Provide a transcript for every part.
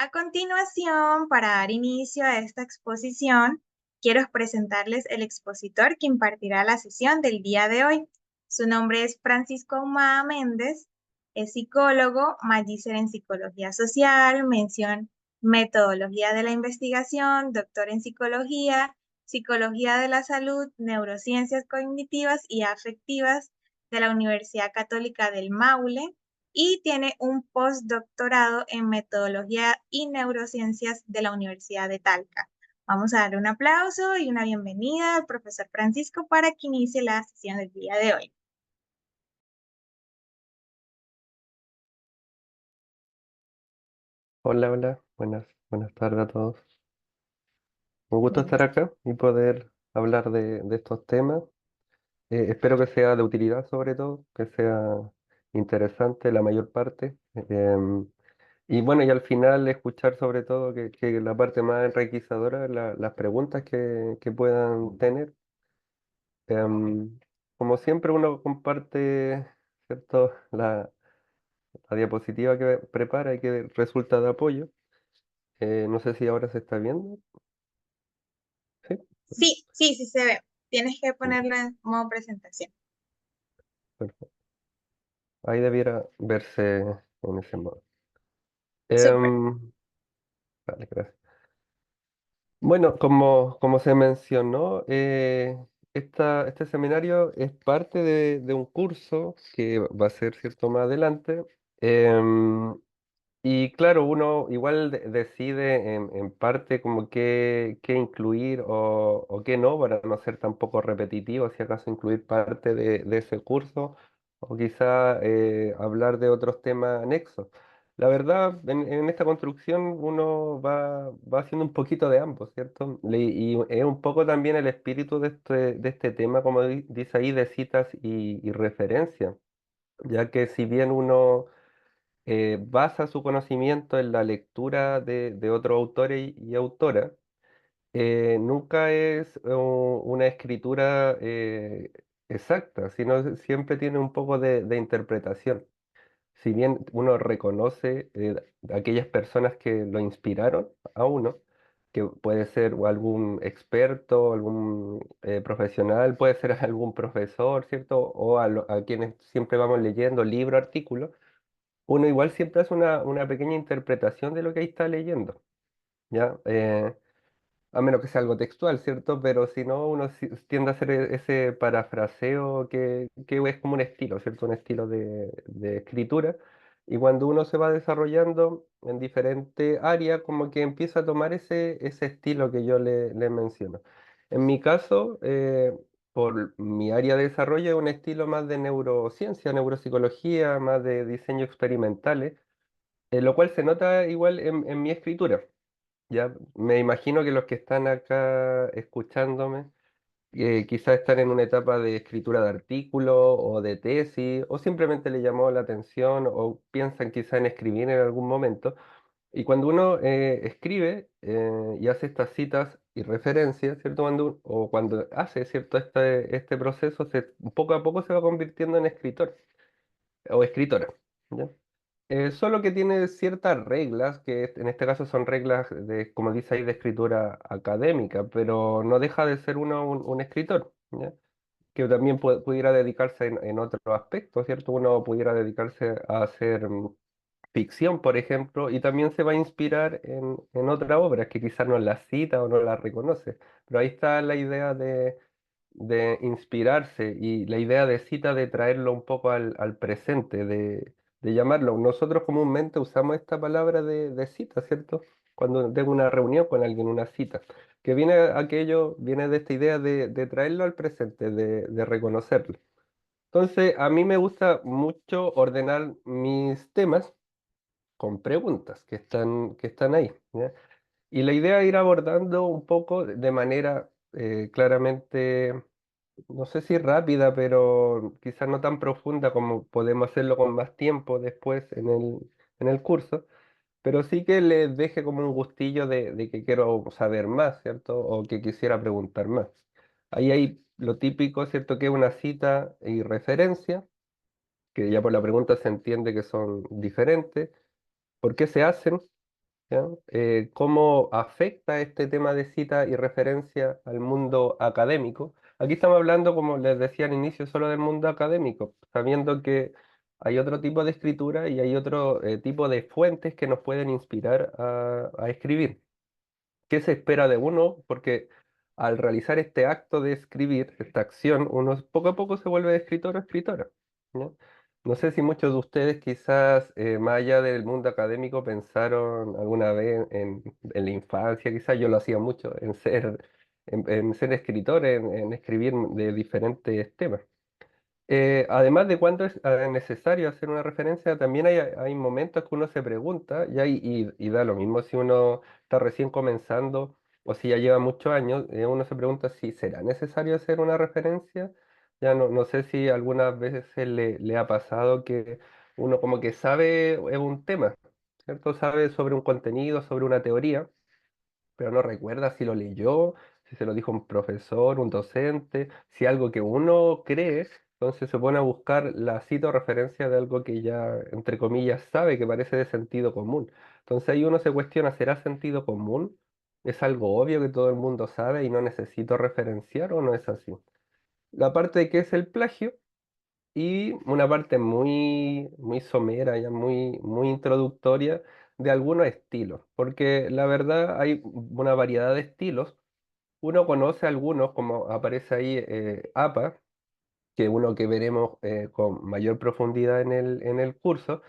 A continuación, para dar inicio a esta exposición, quiero presentarles el expositor que impartirá la sesión del día de hoy. Su nombre es Francisco Ahumada Méndez, es psicólogo, magíster en psicología social, mención metodología de la investigación, doctor en psicología, psicología de la salud, neurociencias cognitivas y afectivas de la Universidad Católica del Maule y tiene un postdoctorado en metodología y neurociencias de la Universidad de Talca. Vamos a darle un aplauso y una bienvenida al profesor Francisco para que inicie la sesión del día de hoy. Hola, hola, buenas tardes a todos. Un gusto estar Buenas. acá y poder hablar de estos temas. Espero que sea de utilidad sobre todo, que sea interesante la mayor parte. Y bueno, y al final escuchar sobre todo que la parte más enriquecedora, las preguntas que puedan tener. Em, Como siempre uno comparte, ¿cierto? La diapositiva que prepara y que resulta de apoyo. No sé si ahora se está viendo. Sí. Sí se ve. Tienes que Ya, ponerlo en modo presentación. perfecto. Ahí debiera verse en ese modo. Súper. Em, vale, gracias. Bueno, como se mencionó, este seminario es parte de un curso que va a ser, cierto, más adelante. Em, Y claro, uno igual decide en parte como qué incluir o qué no, para no ser tampoco repetitivo, si acaso incluir parte de ese curso o quizá hablar de otros temas anexos. La verdad, en esta construcción uno va haciendo un poquito de ambos, ¿cierto? Y es un poco también el espíritu de este tema, como dice ahí, de citas y referencias, ya que si bien uno basa su conocimiento en la lectura de otros autores y autoras. Nunca es una escritura exacta, sino siempre tiene un poco de interpretación. Si bien uno reconoce aquellas personas que lo inspiraron a uno, que puede ser o algún experto, algún profesional, puede ser algún profesor, ¿cierto? O a quienes siempre vamos leyendo libro, artículos, uno igual siempre hace una pequeña interpretación de lo que ahí está leyendo, ¿ya? A menos que sea algo textual, ¿cierto? Pero si no, uno tiende a hacer ese parafraseo que es como un estilo, ¿cierto? Un estilo de escritura. Y cuando uno se va desarrollando en diferentes áreas, como que empieza a tomar ese estilo que yo le menciono. En mi caso, por mi área de desarrollo, es un estilo más de neurociencia, neuropsicología, más de diseño experimentales, lo cual se nota igual en mi escritura. Ya me imagino que los que están acá escuchándome quizás están en una etapa de escritura de artículo o de tesis, o simplemente le llamó la atención o piensan quizás en escribir en algún momento. Y cuando uno escribe y hace estas citas y referencias, ¿cierto? O cuando hace, ¿cierto? Este proceso, poco a poco se va convirtiendo en escritor o escritora. ¿Ya? Solo que tiene ciertas reglas, que en este caso son reglas como dice ahí, de escritura académica, pero no deja de ser uno un escritor, ¿ya? Que también pudiera dedicarse en otros aspectos, ¿cierto? Uno pudiera dedicarse a hacer ficción, por ejemplo, y también se va a inspirar en otras obras que quizás no las cita o no las reconoce. Pero ahí está la idea de inspirarse y la idea de cita de traerlo un poco al presente, de llamarlo. Nosotros comúnmente usamos esta palabra de cita, ¿cierto? Cuando tengo una reunión con alguien, una cita, que viene de esta idea de traerlo al presente, de reconocerlo. Entonces, a mí me gusta mucho ordenar mis temas con preguntas que están ahí, ¿ya? Y la idea es ir abordando un poco de manera claramente, no sé si rápida, pero quizás no tan profunda como podemos hacerlo con más tiempo después en el curso, pero sí que les deje como un gustillo de que quiero saber más, ¿cierto? O que quisiera preguntar más. Ahí hay lo típico, ¿cierto? Que es una cita y referencia, que ya por la pregunta se entiende que son diferentes. ¿Por qué se hacen? ¿ya? ¿Cómo afecta este tema de cita y referencia al mundo académico? Aquí estamos hablando, como les decía al inicio, solo del mundo académico, sabiendo que hay otro tipo de escritura y hay otro tipo de fuentes que nos pueden inspirar a escribir. ¿Qué se espera de uno? Porque al realizar este acto de escribir, esta acción, uno poco a poco se vuelve escritor o escritora, ¿no? No sé si muchos de ustedes quizás, más allá del mundo académico, pensaron alguna vez en la infancia, quizás yo lo hacía mucho, en ser escritor, en escribir de diferentes temas. Además de cuándo es necesario hacer una referencia, también hay momentos que uno se pregunta, y da lo mismo si uno está recién comenzando o si ya lleva muchos años, uno se pregunta si será necesario hacer una referencia. Ya no sé si algunas veces le ha pasado que uno como que sabe un tema, ¿cierto? Sabe sobre un contenido, sobre una teoría, pero no recuerda si lo leyó, si se lo dijo un profesor, un docente, si algo que uno cree, entonces se pone a buscar la cita o referencia de algo que ya, entre comillas, sabe, que parece de sentido común. Entonces ahí uno se cuestiona, ¿será sentido común? ¿Es algo obvio que todo el mundo sabe y no necesito referenciar o no es así? La parte de qué es el plagio y una parte muy somera, ya muy introductoria de algunos estilos, porque la verdad hay una variedad de estilos. Uno conoce algunos, como aparece ahí APA, que uno que veremos con mayor profundidad en el curso,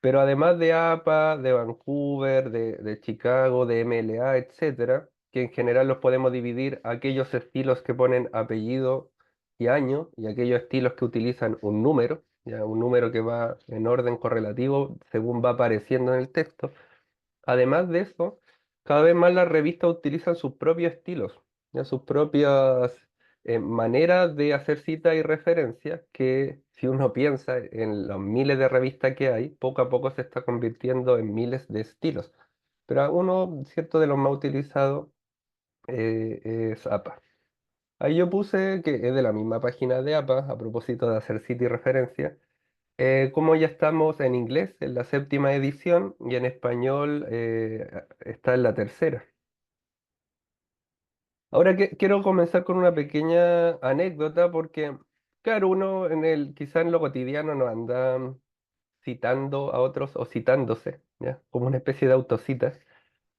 pero además de APA, de Vancouver, de Chicago, de MLA, etcétera, que en general los podemos dividir a aquellos estilos que ponen apellido y año y aquellos estilos que utilizan un número, ya un número que va en orden correlativo según va apareciendo en el texto. Además de eso, cada vez más las revistas utilizan sus propios estilos, ya sus propias maneras de hacer citas y referencias, que si uno piensa en los miles de revistas que hay, poco a poco se está convirtiendo en miles de estilos. Pero uno, cierto, de los más utilizados es APA. Ahí yo puse que es de la misma página de APA, a propósito de hacer cita y referencia, como ya estamos en inglés en la séptima edición y en español está en la tercera. Ahora que quiero comenzar con una pequeña anécdota porque, claro, uno quizá en lo cotidiano no anda citando a otros o citándose, ¿ya? Como una especie de autocitas.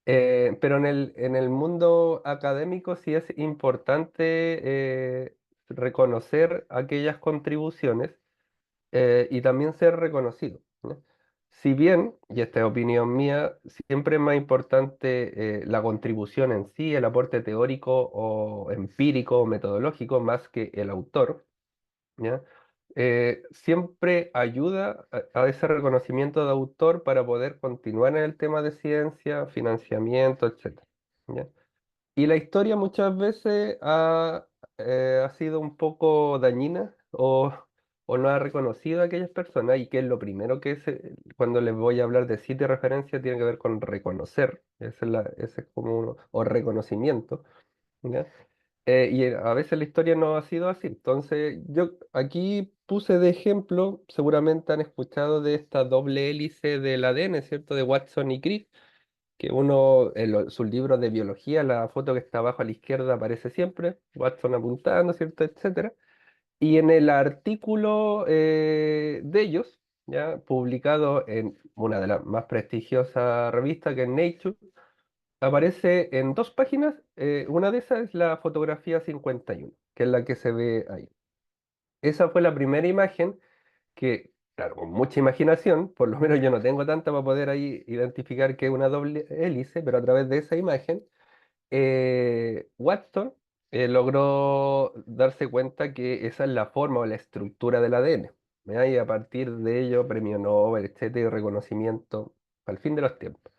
Pero en el mundo académico sí es importante reconocer aquellas contribuciones y también ser reconocido, ¿no? Si bien, y esta es opinión mía, siempre es más importante la contribución en sí, el aporte teórico o empírico o metodológico, más que el autor, ¿ya? Siempre ayuda a ese reconocimiento de autor para poder continuar en el tema de ciencia, financiamiento, etcétera, ¿ya? Y la historia muchas veces ha sido un poco dañina o no ha reconocido a aquellas personas y que es lo primero cuando les voy a hablar de sitio de referencia tiene que ver con reconocer, ese es como o reconocimiento, ¿ya? Y a veces la historia no ha sido así. Entonces yo aquí puse de ejemplo, seguramente han escuchado de esta doble hélice del ADN, ¿cierto? De Watson y Crick que uno, en sus libros de biología, la foto que está abajo a la izquierda aparece siempre, Watson apuntando, ¿cierto? Etcétera. Y en el artículo de ellos, ya publicado en una de las más prestigiosas revistas, que es Nature, aparece en dos páginas. Una de esas es la fotografía 51, que es la que se ve ahí. Esa fue la primera imagen que, claro, con mucha imaginación, por lo menos yo no tengo tanta para poder ahí identificar que es una doble hélice, pero a través de esa imagen, Watson logró darse cuenta que esa es la forma o la estructura del ADN, ¿ya? Y a partir de ello, premio Nobel, etcétera, y reconocimiento al fin de los tiempos.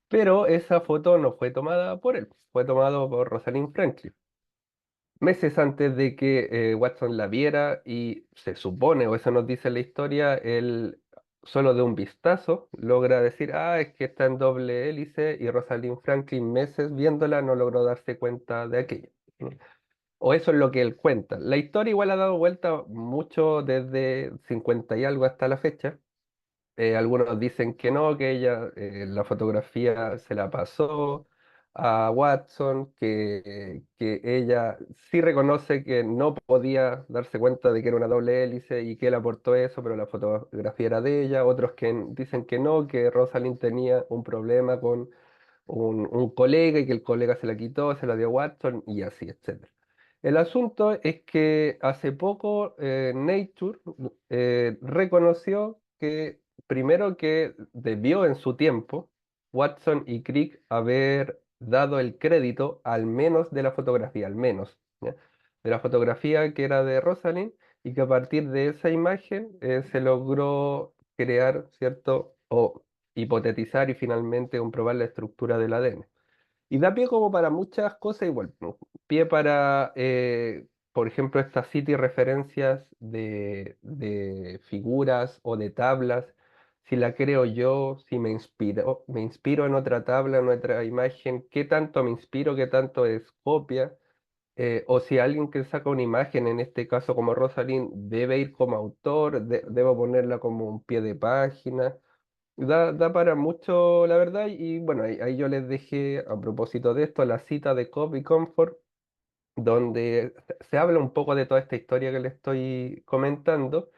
Pero esa foto no fue tomada por él, fue tomada por Rosalind Franklin meses antes de que Watson la viera y se supone, o eso nos dice la historia, él solo de un vistazo logra decir, ah, es que está en doble hélice y Rosalind Franklin meses viéndola no logró darse cuenta de aquello, ¿no? O eso es lo que él cuenta. La historia igual ha dado vuelta mucho desde 50 y algo hasta la fecha, Algunos dicen que no, que ella la fotografía se la pasó a Watson, que ella sí reconoce que no podía darse cuenta de que era una doble hélice y que él aportó eso, pero la fotografía era de ella. Otros que dicen que no, que Rosalind tenía un problema con un colega y que el colega se la quitó, se la dio a Watson y así, etcétera. El asunto es que hace poco Nature reconoció que primero que debió en su tiempo Watson y Crick haber dado el crédito al menos de la fotografía, al menos, ¿ya? De la fotografía que era de Rosalind y que a partir de esa imagen se logró crear, ¿cierto? O hipotetizar y finalmente comprobar la estructura del ADN. Y da pie como para muchas cosas igual, ¿no? Pie para, por ejemplo, estas city referencias de figuras o de tablas, si la creo yo, si me inspiro en otra tabla, en otra imagen, qué tanto me inspiro, qué tanto es copia, o si alguien que saca una imagen, en este caso como Rosalind, debe ir como autor, debo ponerla como un pie de página. Da para mucho, la verdad, y bueno, ahí yo les dejé a propósito de esto la cita de Cobb y Comfort, donde se habla un poco de toda esta historia que les estoy comentando,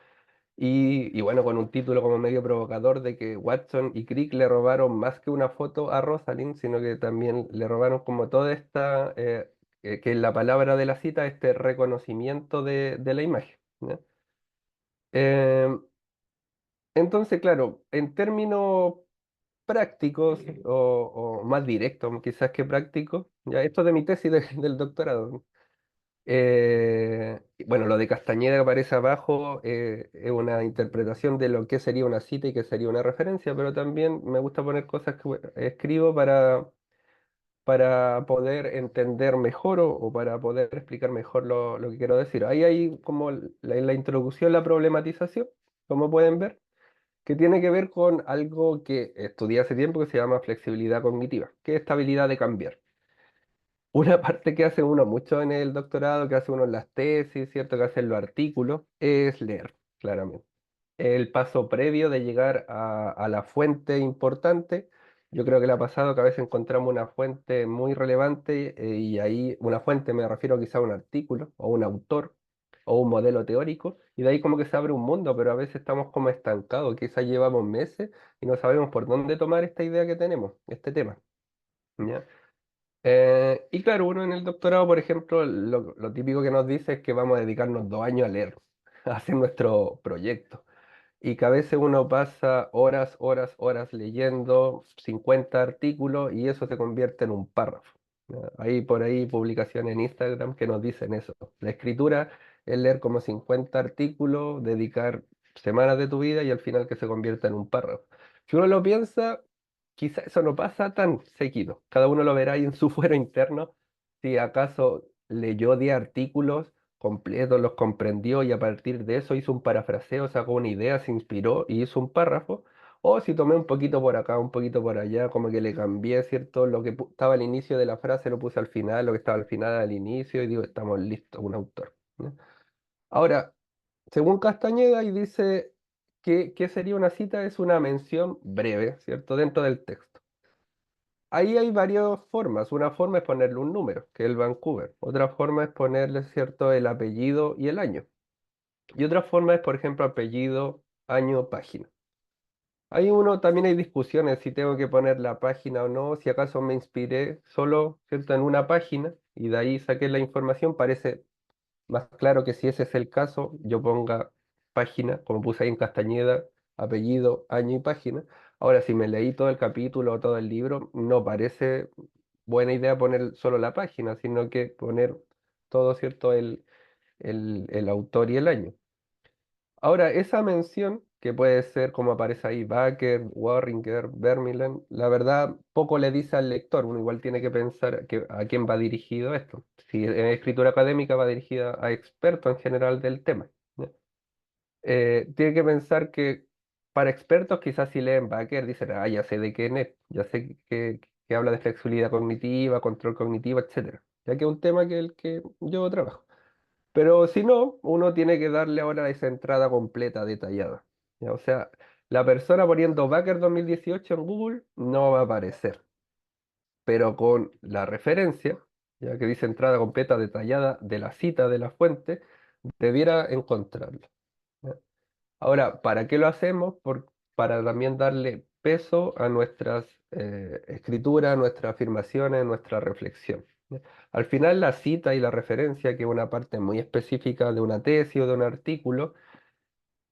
y bueno, con un título como medio provocador de que Watson y Crick le robaron más que una foto a Rosalind, sino que también le robaron como toda esta, que en la palabra de la cita, este reconocimiento de la imagen, ¿ya? Em, entonces, claro, en términos prácticos o más directos, quizás que prácticos. Ya, esto de mi tesis del doctorado. Y bueno, lo de Castañeda que aparece abajo es una interpretación de lo que sería una cita y que sería una referencia, pero también me gusta poner cosas que escribo para poder entender mejor o para poder explicar mejor lo que quiero decir. Ahí hay como en la introducción la problematización, como pueden ver, que tiene que ver con algo que estudié hace tiempo que se llama flexibilidad cognitiva, que es esta habilidad de cambiar. Una parte que hace uno mucho en el doctorado, que hace uno en las tesis, ¿cierto? Que hace en los artículos, es leer, claramente. El paso previo de llegar a la fuente importante, yo creo que le ha pasado que a veces encontramos una fuente muy relevante y ahí una fuente me refiero quizá a un artículo o un autor o un modelo teórico y de ahí como que se abre un mundo, pero a veces estamos como estancados, quizás llevamos meses y no sabemos por dónde tomar esta idea que tenemos, este tema. ¿Ya? Y claro, uno en el doctorado, por ejemplo, lo típico que nos dice es que vamos a dedicarnos 2 años a leer, a hacer nuestro proyecto. Y que a veces uno pasa horas, horas, horas leyendo 50 artículos y eso se convierte en un párrafo. ¿Ya? Hay por ahí publicaciones en Instagram que nos dicen eso. La escritura es leer como 50 artículos, dedicar semanas de tu vida y al final que se convierta en un párrafo. Si uno lo piensa, quizá eso no pasa tan seguido. Cada uno lo verá ahí en su fuero interno. Si acaso leyó 10 artículos completos, los comprendió y a partir de eso hizo un parafraseo, sacó una idea, se inspiró y hizo un párrafo. O si tomé un poquito por acá, un poquito por allá, como que le cambié, ¿cierto? Lo que estaba al inicio de la frase lo puse al final, lo que estaba al final al inicio y digo, estamos listos, un autor, ¿no? Ahora, según Castañeda, y dice que ¿qué sería una cita? Es una mención breve, ¿cierto? Dentro del texto. Ahí hay varias formas. Una forma es ponerle un número, que es el Vancouver. Otra forma es ponerle, ¿cierto?, el apellido y el año. Y otra forma es, por ejemplo, apellido, año, página. También hay discusiones si tengo que poner la página o no, si acaso me inspiré solo, ¿cierto?, en una página y de ahí saqué la información. Parece más claro que si ese es el caso, yo ponga página, como puse ahí en Castañeda, apellido, año y página. Ahora, si me leí todo el capítulo o todo el libro, no parece buena idea poner solo la página, sino que poner todo, ¿cierto?, el autor y el año. Ahora, esa mención, que puede ser como aparece ahí, Baker, Warringer, Vermeulen, la verdad poco le dice al lector. Uno igual tiene que pensar a quién va dirigido esto. Si en escritura académica va dirigida a expertos en general del tema, ¿ya? Tiene que pensar que para expertos quizás si leen Baker dicen, ah, ya sé de qué es, ya sé que habla de flexibilidad cognitiva, control cognitivo, etcétera. Ya que es un tema que el que yo trabajo. Pero si no, uno tiene que darle ahora esa entrada completa, detallada. ¿Ya? O sea, La persona poniendo Baker 2018 en Google no va a aparecer, pero con la referencia, ya que dice entrada completa detallada de la cita de la fuente, debiera encontrarlo. ¿Ya? Ahora, ¿para qué lo hacemos? Para también darle peso a nuestras escrituras, nuestras afirmaciones, nuestra reflexión. ¿Ya? Al final, la cita y la referencia, que es una parte muy específica de una tesis o de un artículo,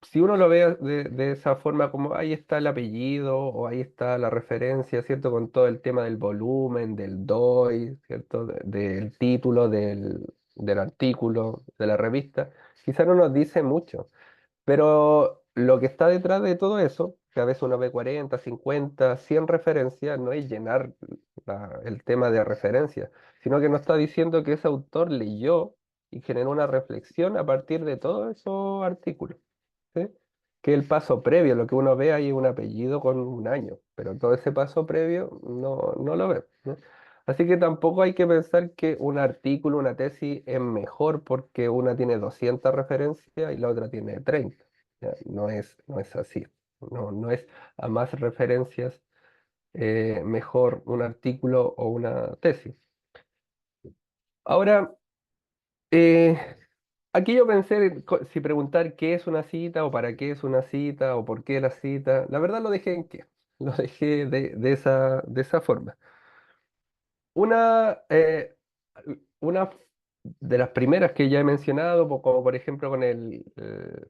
si uno lo ve de esa forma, como ahí está el apellido o ahí está la referencia, ¿cierto? Con todo el tema del volumen, del DOI, ¿cierto? Del título del artículo, de la revista, quizá no nos dice mucho. Pero lo que está detrás de todo eso, que a veces uno ve 40, 50, 100 referencias, no es llenar el tema de referencias, sino que nos está diciendo que ese autor leyó y generó una reflexión a partir de todos esos artículos. ¿Sí? Que el paso previo, lo que uno ve ahí es un apellido con un año, pero todo ese paso previo no lo ve. ¿No? Así que tampoco hay que pensar que un artículo, una tesis es mejor porque una tiene 200 referencias y la otra tiene 30. ¿Ya? No es así. No es a más referencias mejor un artículo o una tesis. Ahora, eh, aquí yo pensé si preguntar qué es una cita o para qué es una cita o por qué la cita. La verdad lo dejé en qué. Lo dejé de esa forma. Una, eh, una de las primeras que ya he mencionado, como por ejemplo con el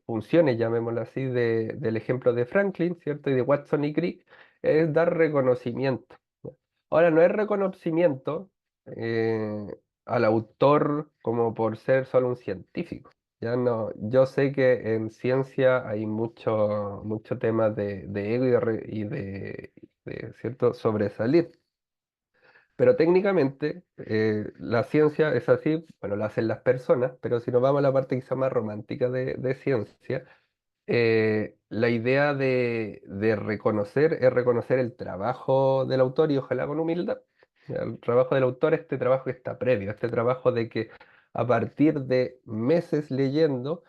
funciones, llamémoslo así, del ejemplo de Franklin, ¿cierto? Y de Watson y Crick, es dar reconocimiento. ¿Ya? Ahora, no es reconocimiento eh, al autor como por ser solo un científico. Ya no, yo sé que en ciencia hay mucho tema de ego y de cierto sobresalir. Pero técnicamente la ciencia es así, bueno, la hacen las personas, pero si nos vamos a la parte quizá más romántica de ciencia, la idea de reconocer es reconocer el trabajo del autor y ojalá con humildad. Ya, el trabajo del autor, este trabajo que está previo, este trabajo de que a partir de meses leyendo,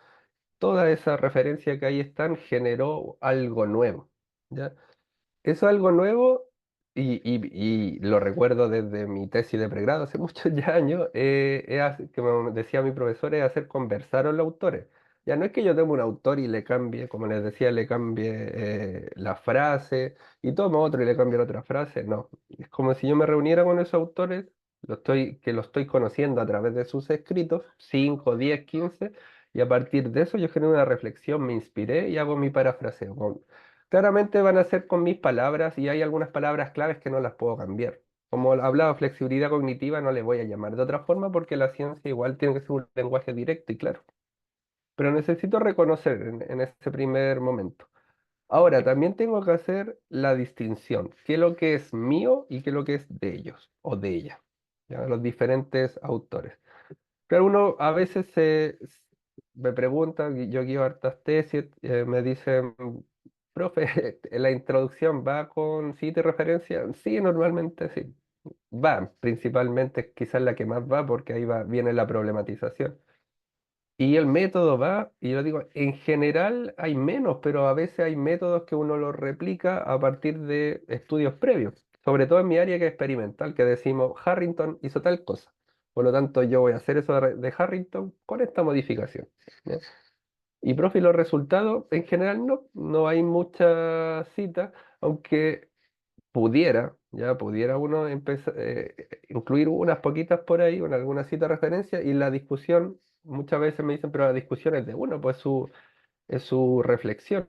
toda esa referencia que ahí están generó algo nuevo. ¿Ya? Eso es algo nuevo y lo recuerdo desde mi tesis de pregrado hace muchos ya años, que me decía mi profesor, es hacer conversar a los autores. Ya no es que yo tenga un autor y le cambie, como les decía, le cambie la frase y tomo otro y le cambie la otra frase. No, es como si yo me reuniera con esos autores, que lo estoy conociendo a través de sus escritos, 5, 10, 15, y a partir de eso yo genero una reflexión, me inspiré y hago mi parafraseo. Claramente van a ser con mis palabras y hay algunas palabras claves que no las puedo cambiar. Como hablaba flexibilidad cognitiva, no le voy a llamar de otra forma porque la ciencia igual tiene que ser un lenguaje directo y claro. Pero necesito reconocer en ese primer momento. Ahora, también tengo que hacer la distinción, qué es lo que es mío y qué es lo que es de ellos o de ella, ¿ya? Los diferentes autores. Claro, uno a veces me pregunta, y yo guío hartas tesis, me dicen, profe, ¿la introducción va con cita y referencia? Sí, normalmente sí. Va, principalmente quizás la que más va porque ahí viene la problematización. Y el método va, y yo digo, en general hay menos, pero a veces hay métodos que uno los replica a partir de estudios previos, sobre todo en mi área que es experimental, que decimos Harrington hizo tal cosa. Por lo tanto, yo voy a hacer eso de Harrington con esta modificación. ¿Ya? Y profe, y los resultados, en general no hay mucha cita, aunque pudiera uno empezar, incluir unas poquitas por ahí, con alguna cita de referencia, y la discusión, muchas veces me dicen, pero la discusión es de uno, pues es su reflexión,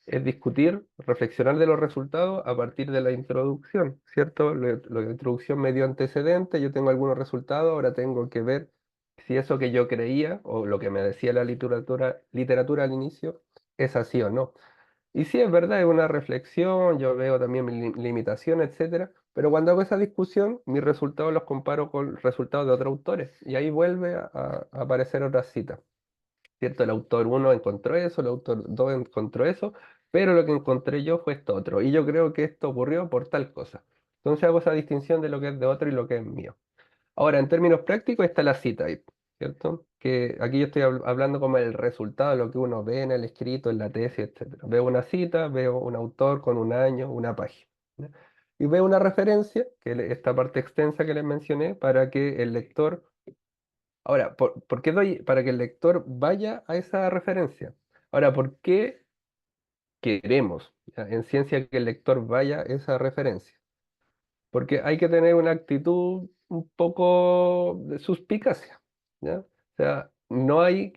es discutir, reflexionar de los resultados a partir de la introducción, ¿cierto? La introducción me dio antecedentes, yo tengo algunos resultados, ahora tengo que ver si eso que yo creía o lo que me decía la literatura al inicio es así o no. Y sí, es verdad, es una reflexión, yo veo también mi limitación, etcétera, pero cuando hago esa discusión, mis resultados los comparo con resultados de otros autores y ahí vuelve a aparecer otra cita, ¿cierto? El autor uno encontró eso, el autor 2 encontró eso, pero lo que encontré yo fue esto otro y yo creo que esto ocurrió por tal cosa. Entonces hago esa distinción de lo que es de otro y lo que es mío. Ahora, en términos prácticos, está la cita ahí, ¿cierto? que aquí yo estoy hablando como el resultado de lo que uno ve en el escrito, en la tesis, etcétera. Veo una cita, veo un autor con un año, una página. ¿Ya? Y veo una referencia, esta parte extensa que les mencioné, para que el lector... Ahora, ¿por qué doy? Para que el lector vaya a esa referencia. Ahora, ¿por qué queremos ya, en ciencia que el lector vaya a esa referencia? Porque hay que tener una actitud un poco de suspicacia, ¿ya? O sea, no hay,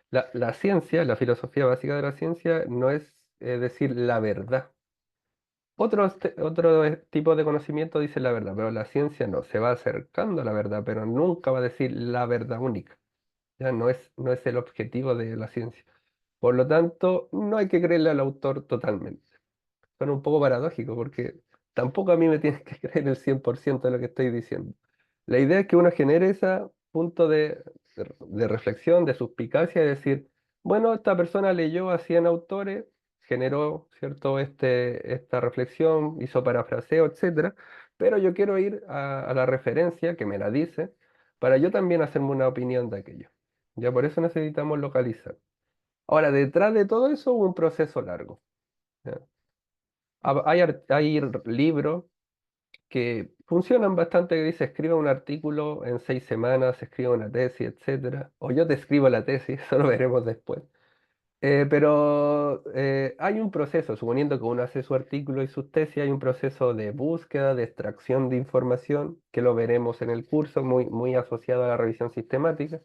la ciencia, la filosofía básica de la ciencia no es decir la verdad. Otro tipo de conocimiento dice la verdad, pero la ciencia no, se va acercando a la verdad, pero nunca va a decir la verdad única. Ya no es el objetivo de la ciencia. Por lo tanto, no hay que creerle al autor totalmente. Suena un poco paradójico porque tampoco a mí me tienes que creer el 100% de lo que estoy diciendo. La idea es que uno genere ese punto de reflexión, de suspicacia, y decir, bueno, esta persona leyó a 100 autores, generó, ¿cierto?, esta reflexión, hizo parafraseo, etcétera, pero yo quiero ir a la referencia que me la dice para yo también hacerme una opinión de aquello. Ya por eso necesitamos localizar. Ahora, detrás de todo eso hubo un proceso largo. ¿Ya? Hay libros que funcionan bastante, que dice, escribe un artículo en 6 semanas, escribe una tesis, etcétera. O yo te escribo la tesis, eso lo veremos después. Pero hay un proceso, suponiendo que uno hace su artículo y sus tesis, hay un proceso de búsqueda, de extracción de información, que lo veremos en el curso, muy asociado a la revisión sistemática.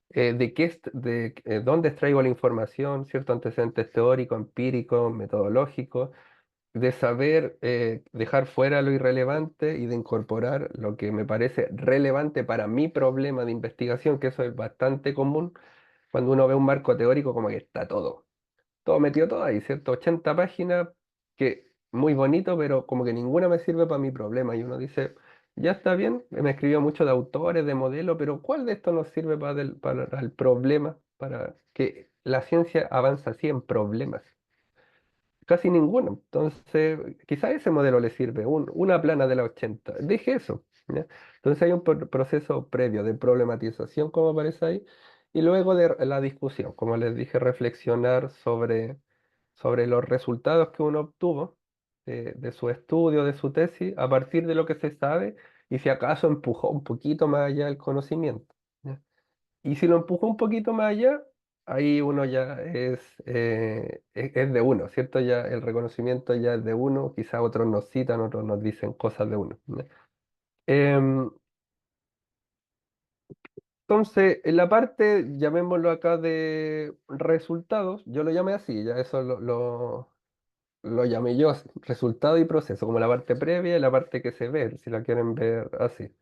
Dónde extraigo la información, ciertos antecedentes teóricos, empíricos, metodológicos, de saber dejar fuera lo irrelevante y de incorporar lo que me parece relevante para mi problema de investigación, que eso es bastante común cuando uno ve un marco teórico como que está todo metido todo ahí, ¿cierto? 80 páginas, que muy bonito, pero como que ninguna me sirve para mi problema. Y uno dice, ya está bien, me escribió mucho de autores, de modelos, pero ¿cuál de estos nos sirve para el problema, para que la ciencia avanza así en problemas? Casi ninguno. Entonces, quizá ese modelo le sirve, una plana de la 80. Deje eso. ¿Ya? Entonces hay un proceso previo de problematización, como aparece ahí, y luego de la discusión, como les dije, reflexionar sobre los resultados que uno obtuvo de su estudio, de su tesis, a partir de lo que se sabe, y si acaso empujó un poquito más allá el conocimiento. ¿Ya? Y si lo empujo un poquito más allá, ahí uno ya es de uno, ¿cierto? Ya el reconocimiento ya es de uno, quizás otros nos citan, otros nos dicen cosas de uno. ¿Ya? Em, entonces, en la parte, llamémoslo acá de resultados, yo lo llamé así, ya eso lo llamé yo así, resultado y proceso, como la parte previa y la parte que se ve, si la quieren ver así.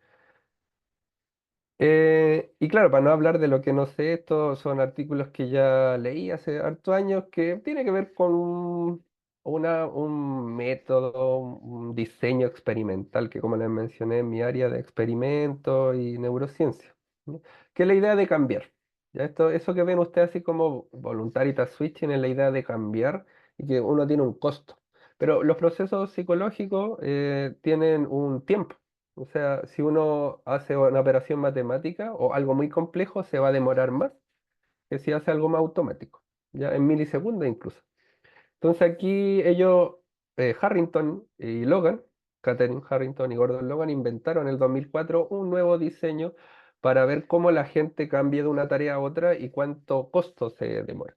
Y claro, para no hablar de lo que no sé, estos son artículos que ya leí hace hartos años que tiene que ver con un método, un diseño experimental, que como les mencioné en mi área de experimento y neurociencia, ¿no? Que es la idea de cambiar. ¿Ya? Eso que ven ustedes así como voluntaritas switching es la idea de cambiar y que uno tiene un costo. Pero los procesos psicológicos tienen un tiempo. O sea, si uno hace una operación matemática o algo muy complejo, se va a demorar más que si hace algo más automático, ya en milisegundos incluso. Entonces aquí ellos, Harrington y Logan, Catherine Harrington y Gordon Logan, inventaron en el 2004 un nuevo diseño para ver cómo la gente cambia de una tarea a otra y cuánto costo se demora.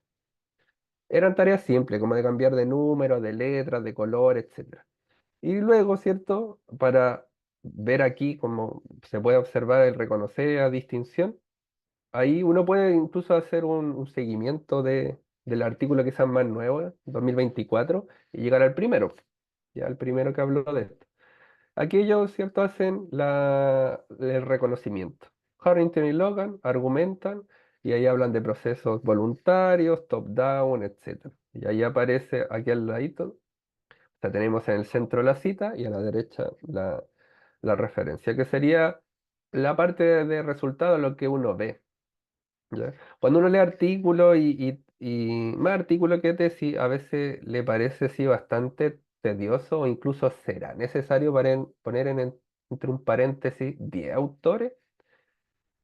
Eran tareas simples, como de cambiar de número, de letras, de color, etc. Y luego, ¿cierto? Para ver aquí cómo se puede observar el reconocer a distinción, ahí uno puede incluso hacer un seguimiento del artículo quizás más nuevo, 2024, y llegar al primero, ya al primero que habló de esto. Aquí ellos, ¿cierto? Hacen el reconocimiento. Harrington y Logan argumentan y ahí hablan de procesos voluntarios, top-down, etc. Y ahí aparece aquí al ladito sea, tenemos en el centro la cita y a la derecha la referencia, que sería la parte de resultado, lo que uno ve. ¿Ya? Cuando uno lee artículos y más artículos que tesis, a veces le parece sí bastante tedioso o incluso será necesario poner entre un paréntesis 10 autores.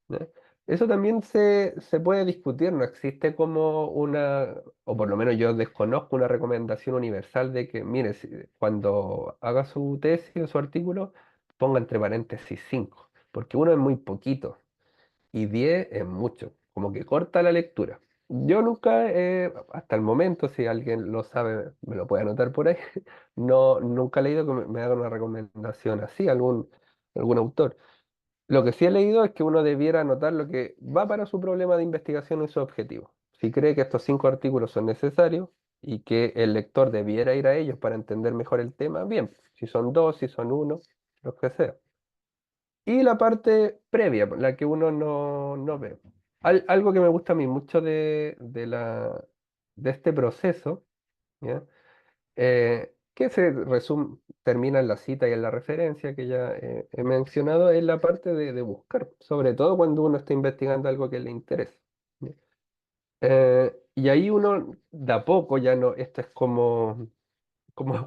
¿Ya? Eso también se puede discutir, no existe como una, o por lo menos yo desconozco una recomendación universal de que, mire, cuando haga su tesis o su artículo, ponga entre paréntesis 5, porque uno es muy poquito y 10 es mucho, como que corta la lectura. Yo nunca, hasta el momento, si alguien lo sabe, me lo puede anotar por ahí, no, nunca he leído que me haga una recomendación así, algún autor. Lo que sí he leído es que uno debiera anotar lo que va para su problema de investigación y su objetivo. Si cree que estos 5 artículos son necesarios y que el lector debiera ir a ellos para entender mejor el tema, bien. Si son dos, si son uno, lo que sea. Y la parte previa, la que uno no ve. Algo que me gusta a mí mucho de este proceso, ¿ya? Que se resume, termina en la cita y en la referencia que ya he mencionado, es la parte de buscar, sobre todo cuando uno está investigando algo que le interesa. ¿Ya? Y ahí uno, de a poco, ya no, esto es como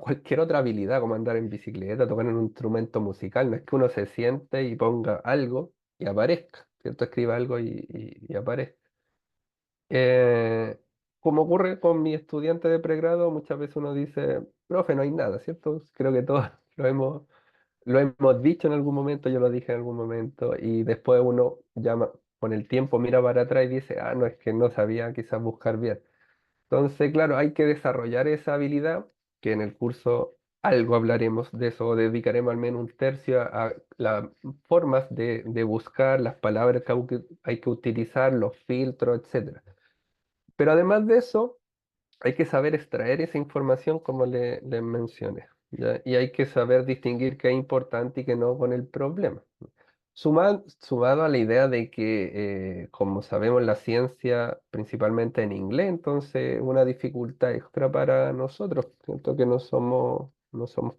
cualquier otra habilidad, como andar en bicicleta, tocar un instrumento musical, no es que uno se siente y ponga algo y aparezca, ¿cierto? Escriba algo y aparezca. Eh, Como ocurre con mi estudiante de pregrado, muchas veces uno dice, profe, no hay nada, ¿cierto? Creo que todos lo hemos dicho en algún momento, yo lo dije en algún momento, y después uno llama, con el tiempo mira para atrás y dice, ah, no, es que no sabía quizás buscar bien. Entonces, claro, hay que desarrollar esa habilidad, que en el curso algo hablaremos de eso, o dedicaremos al menos un tercio a las formas de buscar, las palabras que hay que utilizar, los filtros, etcétera. Pero además de eso, hay que saber extraer esa información como le mencioné, ¿ya? Y hay que saber distinguir qué es importante y qué no con el problema. Sumado a la idea de que, como sabemos, la ciencia principalmente en inglés, entonces una dificultad extra para nosotros. Siento que no somos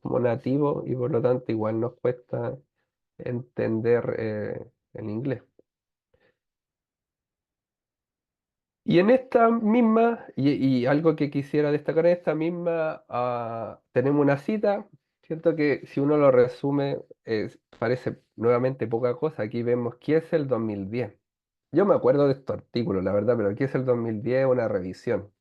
como nativos y por lo tanto igual nos cuesta entender el inglés. Y en esta misma, y algo que quisiera destacar en esta misma, tenemos una cita, siento que si uno lo resume, parece nuevamente poca cosa. Aquí vemos qué es el 2010. Yo me acuerdo de estos artículos, la verdad, pero ¿qué es el 2010? Una revisión.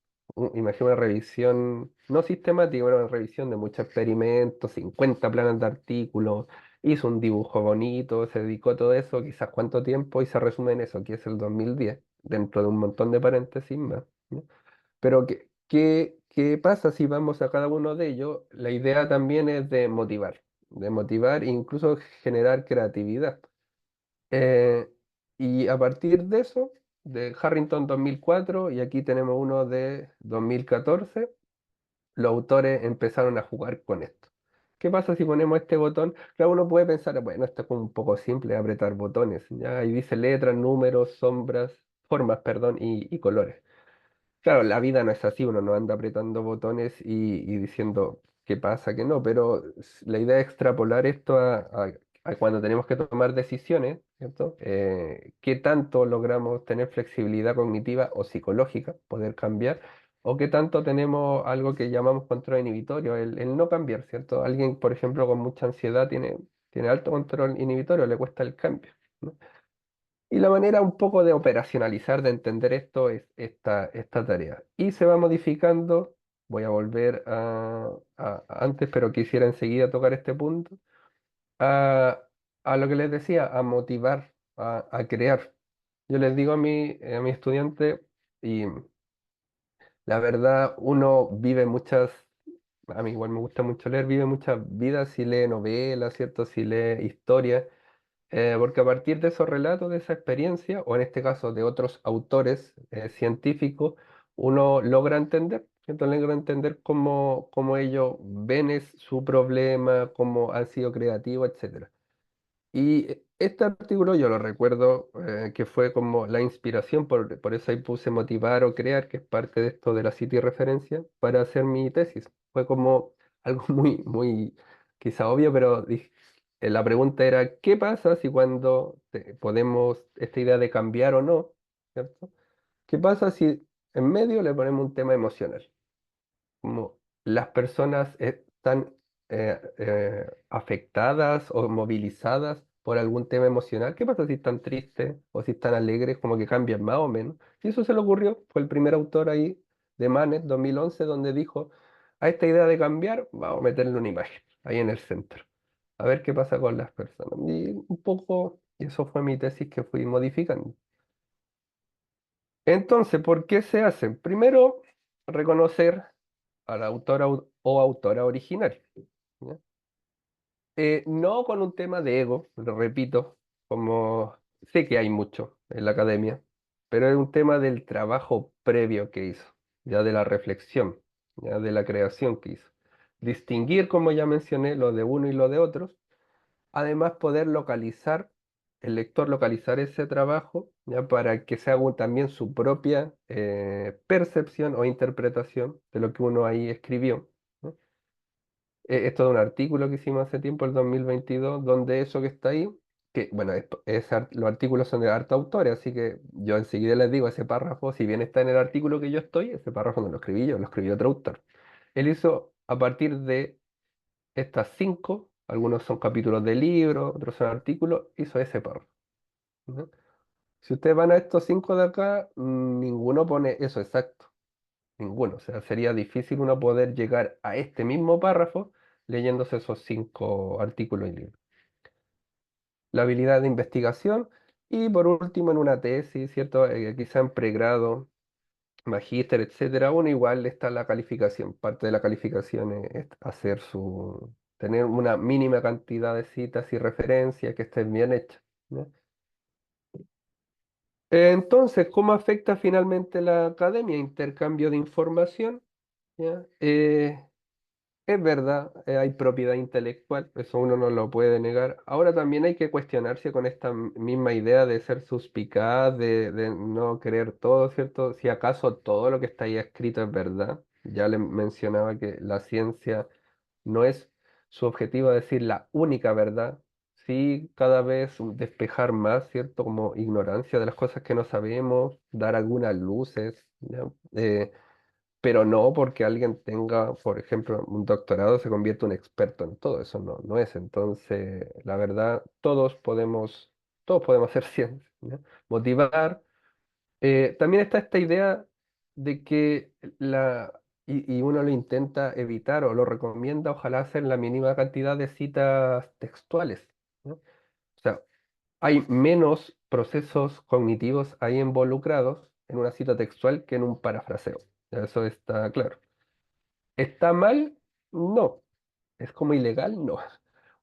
Imagino una revisión, no sistemática, una revisión de muchos experimentos, 50 planes de artículos, hizo un dibujo bonito, se dedicó a todo eso, quizás cuánto tiempo, y se resume en eso, que es el 2010 dentro de un montón de paréntesis más, ¿no? Pero ¿qué pasa si vamos a cada uno de ellos? La idea también es de motivar e incluso generar creatividad. Eh, y a partir de eso, de Harrington 2004, y aquí tenemos uno de 2014, los autores empezaron a jugar con esto. ¿Qué pasa si ponemos este botón? Claro, uno puede pensar, bueno, esto es como un poco simple, apretar botones, ¿ya? Ahí dice letras, números, formas, perdón, y colores. Claro, la vida no es así, uno no anda apretando botones y diciendo qué pasa, qué no, pero la idea es extrapolar esto a cuando tenemos que tomar decisiones, ¿cierto? ¿Qué tanto logramos tener flexibilidad cognitiva o psicológica, poder cambiar? ¿O qué tanto tenemos algo que llamamos control inhibitorio, el no cambiar, ¿cierto? Alguien, por ejemplo, con mucha ansiedad tiene alto control inhibitorio, le cuesta el cambio, ¿no? Y la manera un poco de operacionalizar, de entender esto es esta tarea. Y se va modificando, voy a volver a antes, pero quisiera enseguida tocar este punto, a, a lo que les decía, a motivar, a crear. Yo les digo a mi estudiante, y la verdad, uno vive a mí igual me gusta mucho leer, vive muchas vidas si lee novelas, ¿cierto? Si lee historias. Porque a partir de esos relatos, de esa experiencia, o en este caso de otros autores científicos, uno logra entender, ¿cierto? Logra entender cómo ellos ven su problema, cómo han sido creativos, etcétera. Y este artículo yo lo recuerdo que fue como la inspiración, por eso ahí puse motivar o crear, que es parte de esto de la cita y referencia, para hacer mi tesis. Fue como algo muy quizá obvio, pero la pregunta era, ¿qué pasa si cuando podemos esta idea de cambiar o no, ¿cierto? ¿Qué pasa si en medio le ponemos un tema emocional? Como las personas están afectadas o movilizadas por algún tema emocional. ¿Qué pasa si están tristes o si están alegres? Como que cambian más o menos. Y eso se le ocurrió. Fue el primer autor ahí de Manet, 2011, donde dijo, a esta idea de cambiar, vamos a meterle una imagen ahí en el centro. A ver qué pasa con las personas. Y un poco, eso fue mi tesis que fui modificando. Entonces, ¿por qué se hacen? Primero, reconocer al autor o autora original. ¿Ya? No con un tema de ego, lo repito, como sé que hay mucho en la academia, pero es un tema del trabajo previo que hizo, ya de la reflexión, ya de la creación que hizo. Distinguir, como ya mencioné, lo de uno y lo de otros. Además, poder localizar, el lector localizar ese trabajo, ya para que se haga también su propia percepción o interpretación de lo que uno ahí escribió, ¿no? Esto de un artículo que hicimos hace tiempo, el 2022, donde eso que está ahí, que bueno, los artículos son de harta autores, así que yo enseguida les digo, ese párrafo, si bien está en el artículo que yo estoy, ese párrafo no lo escribí yo, lo escribió otro autor. Él hizo a partir de estas cinco, algunos son capítulos de libros, otros son artículos, hizo ese párrafo, ¿no? Si ustedes van a estos cinco de acá, ninguno pone eso exacto, ninguno. O sea, sería difícil uno poder llegar a este mismo párrafo leyéndose esos cinco artículos y libros. La habilidad de investigación y por último en una tesis, ¿cierto? Quizá en pregrado, magíster, etcétera, uno igual está la calificación. Parte de la calificación es hacer tener una mínima cantidad de citas y referencias que estén bien hechas, ¿no? Entonces, ¿cómo afecta finalmente la academia? Intercambio de información, ¿ya? Es verdad, hay propiedad intelectual, eso uno no lo puede negar. Ahora también hay que cuestionarse con esta misma idea de ser suspicaz, de no creer todo, ¿cierto? Si acaso todo lo que está ahí escrito es verdad. Ya le mencionaba que la ciencia no es su objetivo decir la única verdad, sí cada vez despejar más, ¿cierto? Como ignorancia de las cosas que no sabemos, dar algunas luces, ¿ya? Pero no porque alguien tenga, por ejemplo, un doctorado se convierte en un experto en todo, eso no es. Entonces, la verdad, todos podemos hacer ciencia, ¿ya? Motivar. También está esta idea de que y uno lo intenta evitar o lo recomienda, ojalá hacer la mínima cantidad de citas textuales, ¿no? O sea, hay menos procesos cognitivos ahí involucrados en una cita textual que en un parafraseo. Eso está claro. ¿Está mal? No. ¿Es como ilegal? No.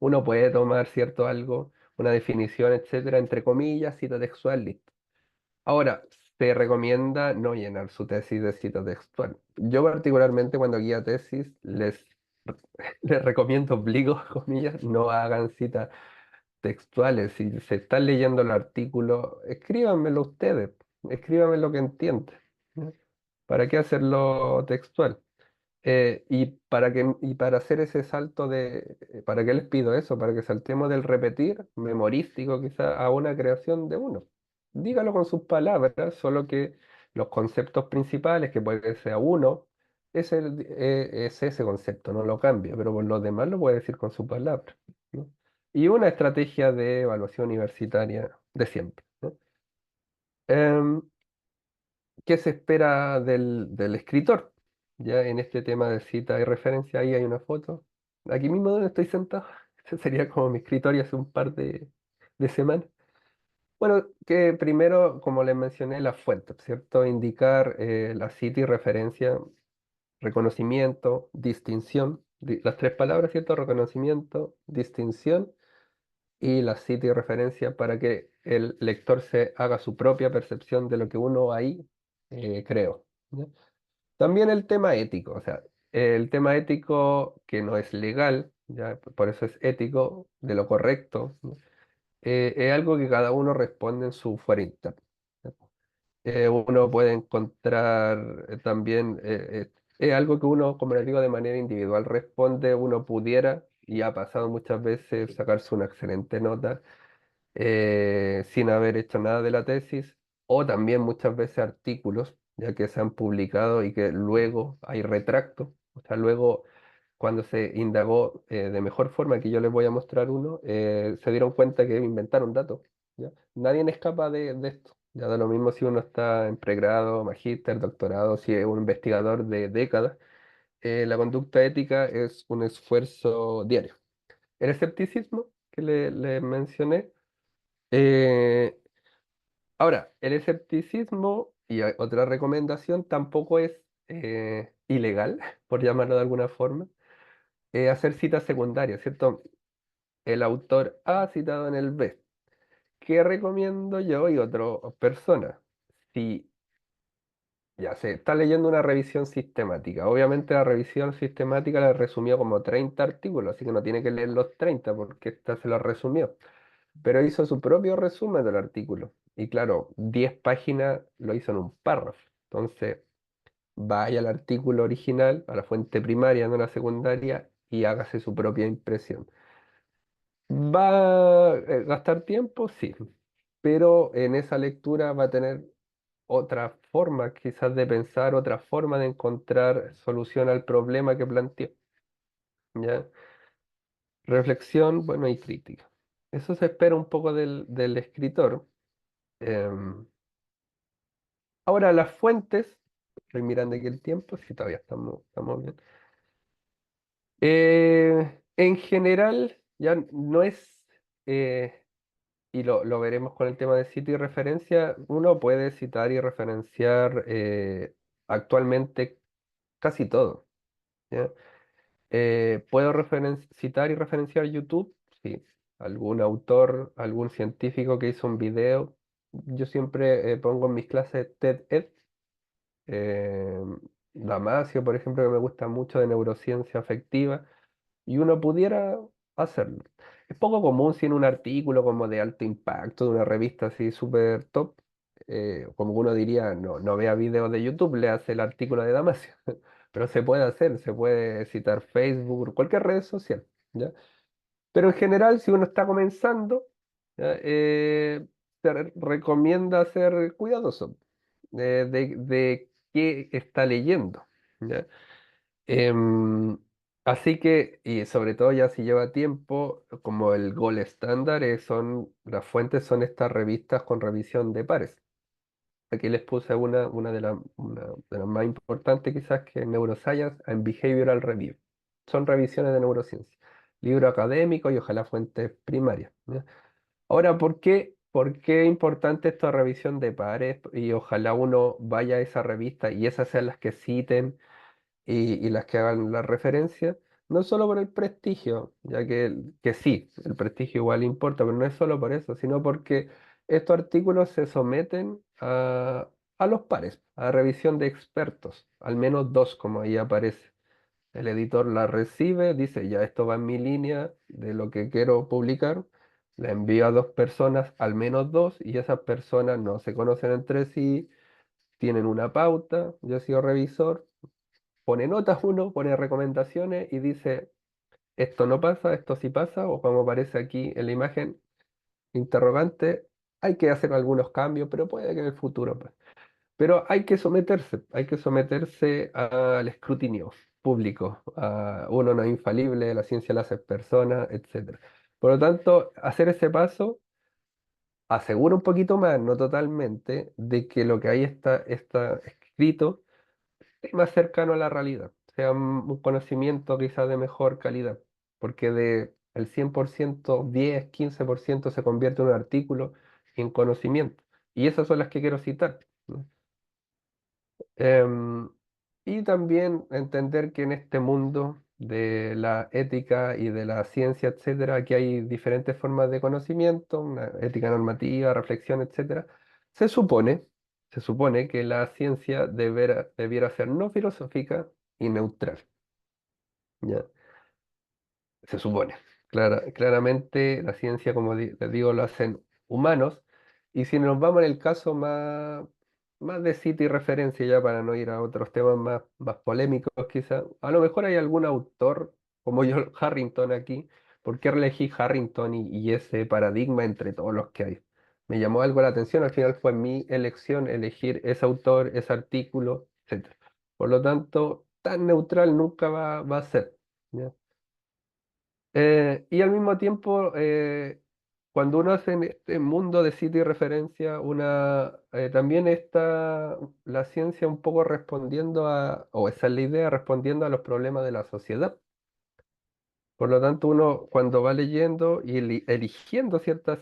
Uno puede tomar cierto algo, una definición, etcétera, entre comillas, cita textual, listo. Ahora, se recomienda no llenar su tesis de cita textual. Yo particularmente cuando guía tesis les recomiendo, obligo, comillas, no hagan citas textuales. Si se están leyendo el artículo, escríbanmelo ustedes, escríbanme lo que entienden, ¿no? ¿Para qué hacerlo textual? Y para hacer ese salto ¿para qué les pido eso? Para que saltemos del repetir memorístico quizá a una creación de uno. Dígalo con sus palabras, solo que los conceptos principales, que puede que sea uno, es ese concepto, no lo cambia, pero por lo demás lo puede decir con sus palabras, ¿no? Y una estrategia de evaluación universitaria de siempre, ¿no? Em, ¿Qué se espera del escritor? Ya en este tema de cita y referencia, ahí hay una foto. Aquí mismo donde estoy sentado. Ese sería como mi escritorio hace un par de semanas. Bueno, que primero, como les mencioné, las fuentes, ¿cierto? Indicar la cita y referencia, reconocimiento, distinción, las tres palabras, ¿cierto? Reconocimiento, distinción y la cita y referencia para que el lector se haga su propia percepción de lo que uno ahí creó, ¿ya? También el tema ético, o sea, el tema ético que no es legal, ya, por eso es ético, de lo correcto, ¿no? Es algo que cada uno responde en su fuero interno, ¿ya? Uno puede encontrar también, es algo que uno, como les digo, de manera individual responde, uno pudiera, y ha pasado muchas veces, sacarse una excelente nota sin haber hecho nada de la tesis, o también muchas veces artículos, ya que se han publicado y que luego hay retracto, o sea, luego cuando se indagó de mejor forma, que yo les voy a mostrar uno, se dieron cuenta que inventaron datos. ¿Ya? Nadie escapa de esto. Ya da lo mismo si uno está en pregrado, magíster, doctorado, si es un investigador de décadas. La conducta ética es un esfuerzo diario. El escepticismo que le mencioné. eh, Ahora, el escepticismo y otra recomendación tampoco es ilegal, por llamarlo de alguna forma, hacer citas secundarias, ¿cierto? El autor A citado en el B. ¿Qué recomiendo yo y otra persona? Si ya se está leyendo una revisión sistemática, obviamente la revisión sistemática la resumió como 30 artículos, así que no tiene que leer los 30 porque esta se los resumió, pero hizo su propio resumen del artículo. Y claro, 10 páginas lo hizo en un párrafo. Entonces, vaya al artículo original, a la fuente primaria, no a la secundaria, y hágase su propia impresión. ¿Va a gastar tiempo? Sí, pero en esa lectura va a tener otra forma quizás de pensar, otra forma de encontrar solución al problema que planteó. ¿Ya? Reflexión, bueno, y crítica. Eso se espera un poco del escritor. Em, Ahora, las fuentes, estoy mirando aquí el tiempo, si todavía estamos bien. En general, ya no es, y lo veremos con el tema de cita y referencia, uno puede citar y referenciar actualmente casi todo. ¿Ya? ¿Puedo citar y referenciar YouTube? Sí. Algún autor, algún científico que hizo un video. Yo siempre pongo en mis clases TED-Ed eh, Damasio, por ejemplo, que me gusta mucho de neurociencia afectiva, y uno pudiera hacerlo. Es poco común si en un artículo como de alto impacto, de una revista así súper top, como uno diría, no vea videos de YouTube, le hace el artículo de Damasio. Pero se puede hacer, se puede citar Facebook, cualquier red social, ¿ya? Pero en general, si uno está comenzando, ¿ya? Recomienda ser cuidadoso de qué está leyendo. ¿Ya? Em, Así que, y sobre todo ya si lleva tiempo, como el gold estándar, las fuentes son estas revistas con revisión de pares. Aquí les puse una de las más importantes quizás, que es Neuroscience and Behavioral Review. Son revisiones de neurociencia. Libro académico y ojalá fuentes primarias. ¿Ya? Ahora, ¿por qué es importante esta revisión de pares? Y ojalá uno vaya a esa revista y esas sean las que citen y las que hagan la referencia, no solo por el prestigio, ya que sí, el prestigio igual importa, pero no es solo por eso, sino porque estos artículos se someten a los pares, a revisión de expertos, al menos dos, como ahí aparece. El editor la recibe, dice, ya esto va en mi línea de lo que quiero publicar, la envío a dos personas, al menos dos, y esas personas no se conocen entre sí, tienen una pauta, yo he sido revisor, pone notas uno, pone recomendaciones y dice, esto no pasa, esto sí pasa, o como aparece aquí en la imagen, interrogante, hay que hacer algunos cambios, pero puede que en el futuro, pues. Pero hay que someterse al escrutinio público. Uno no es infalible, la ciencia la hace personas, etcétera. Por lo tanto, hacer ese paso asegura un poquito más, no totalmente, de que lo que ahí está escrito es más cercano a la realidad, sea un conocimiento quizás de mejor calidad, porque de el 100%, 10, 15% se convierte en un artículo en conocimiento. Y esas son las que quiero citar. ¿No? Em, y también entender que en este mundo de la ética y de la ciencia, etcétera, aquí hay diferentes formas de conocimiento, una ética normativa, reflexión, etcétera. Se supone, se supone que la ciencia debiera ser no filosófica y neutral. ¿Ya? Se supone. Claramente la ciencia, como les digo, lo hacen humanos. Y si nos vamos en el caso más de cita y referencia, ya para no ir a otros temas más polémicos, quizá, a lo mejor hay algún autor, como yo, Harrington aquí. ¿Por qué elegí Harrington y ese paradigma entre todos los que hay? Me llamó algo la atención, al final fue mi elección elegir ese autor, ese artículo, etcétera. Por lo tanto, tan neutral nunca va a ser. ¿ya? Y al mismo tiempo, cuando uno hace en este mundo de cita y referencia, también está la ciencia un poco respondiendo o esa es la idea, respondiendo a los problemas de la sociedad. Por lo tanto, uno cuando va leyendo y eligiendo ciertos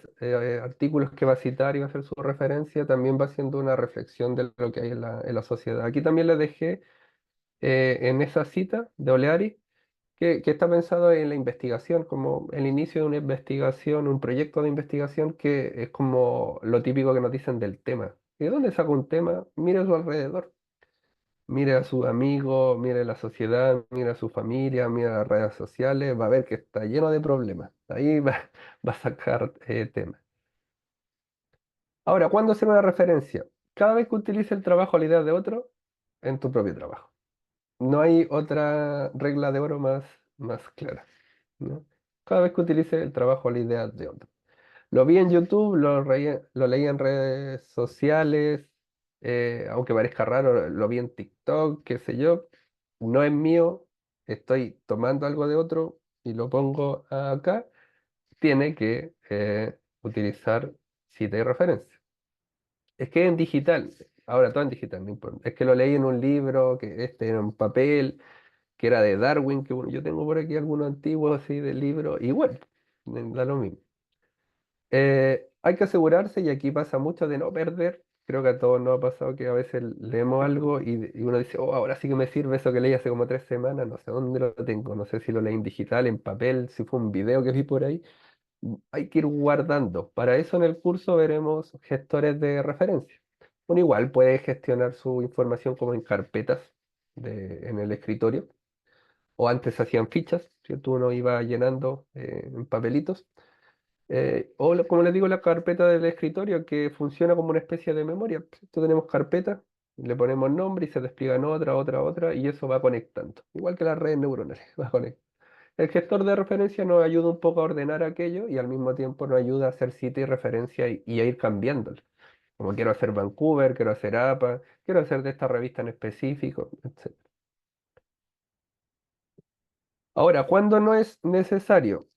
artículos que va a citar y va a hacer su referencia, también va haciendo una reflexión de lo que hay en la sociedad. Aquí también le dejé en esa cita de Oleari que está pensado en la investigación, como el inicio de una investigación, un proyecto de investigación que es como lo típico que nos dicen del tema. ¿Y de dónde saca un tema? Mire a su alrededor. Mire a sus amigos, mire la sociedad, mire a su familia, mire las redes sociales, va a ver que está lleno de problemas. Ahí va, va a sacar temas. Ahora, ¿cuándo hacer una referencia? Cada vez que utilice el trabajo o la idea de otro en tu propio trabajo. No hay otra regla de oro más clara, ¿no? Cada vez que utilice el trabajo o la idea de otro. Lo vi en YouTube, lo leí en redes sociales, aunque parezca raro, lo vi en TikTok, qué sé yo. No es mío, estoy tomando algo de otro y lo pongo acá. Tiene que utilizar cita y referencia. Es que en digital, ahora todo en digital, no importa. Es que lo leí en un libro, que este era en papel, que era de Darwin, que bueno, yo tengo por aquí algunos antiguos así de libros, igual, da lo mismo. Hay que asegurarse, y aquí pasa mucho de no perder. Creo que a todos nos ha pasado que a veces leemos algo y uno dice, oh, ahora sí que me sirve eso que leí hace como 3 semanas, no sé dónde lo tengo, no sé si lo leí en digital, en papel, si fue un video que vi por ahí. Hay que ir guardando. Para eso en el curso veremos gestores de referencia. Uno igual puede gestionar su información como en carpetas en el escritorio, o antes hacían fichas, ¿cierto? Uno iba llenando en papelitos. Como les digo, la carpeta del escritorio que funciona como una especie de memoria. Nosotros tenemos carpetas, le ponemos nombre y se despliegan otra, y eso va conectando. Igual que las redes neuronales, va conectando. El gestor de referencia nos ayuda un poco a ordenar aquello y al mismo tiempo nos ayuda a hacer cita y referencia y a ir cambiándolo. Como quiero hacer Vancouver, quiero hacer APA, quiero hacer de esta revista en específico, etc. Ahora, ¿cuándo no es necesario?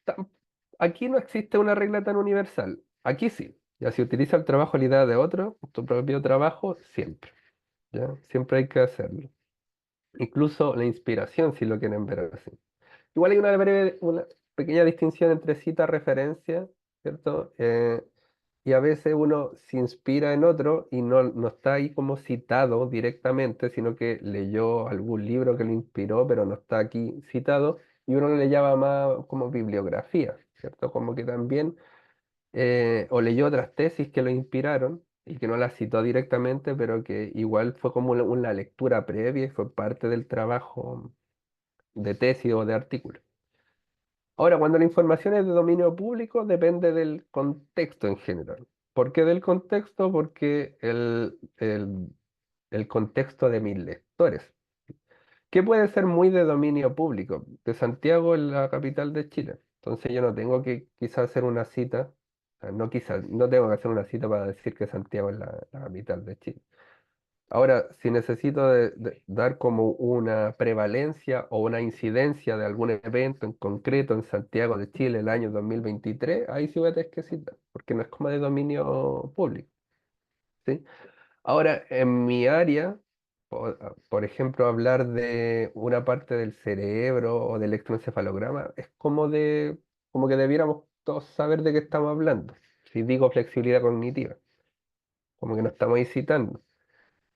tam- Aquí no existe una regla tan universal. Aquí sí. Ya si utiliza el trabajo, la idea de otro, tu propio trabajo, siempre. ¿Ya? Siempre hay que hacerlo. Incluso la inspiración, si lo quieren ver así. Igual hay una pequeña distinción entre cita-referencia, ¿cierto? Y a veces uno se inspira en otro y no está ahí como citado directamente, sino que leyó algún libro que lo inspiró, pero no está aquí citado, y uno le llama más como bibliografía, ¿cierto? Como que también, o leyó otras tesis que lo inspiraron y que no las citó directamente, pero que igual fue como una lectura previa y fue parte del trabajo de tesis o de artículo. Ahora, cuando la información es de dominio público, depende del contexto en general. ¿Por qué del contexto? Porque el contexto de mis lectores. ¿Qué puede ser muy de dominio público? De Santiago es la capital de Chile. Entonces yo no tengo que quizás hacer una cita, no quizás, no tengo que hacer una cita para decir que Santiago es la capital de Chile. Ahora, si necesito dar como una prevalencia o una incidencia de algún evento en concreto en Santiago de Chile el año 2023, ahí sí voy a tener que citar, porque no es como de dominio público, ¿sí? Ahora, en mi área, por ejemplo, hablar de una parte del cerebro o del electroencefalograma, es como que debiéramos todos saber de qué estamos hablando. Si digo flexibilidad cognitiva, como que no estamos ahí citando.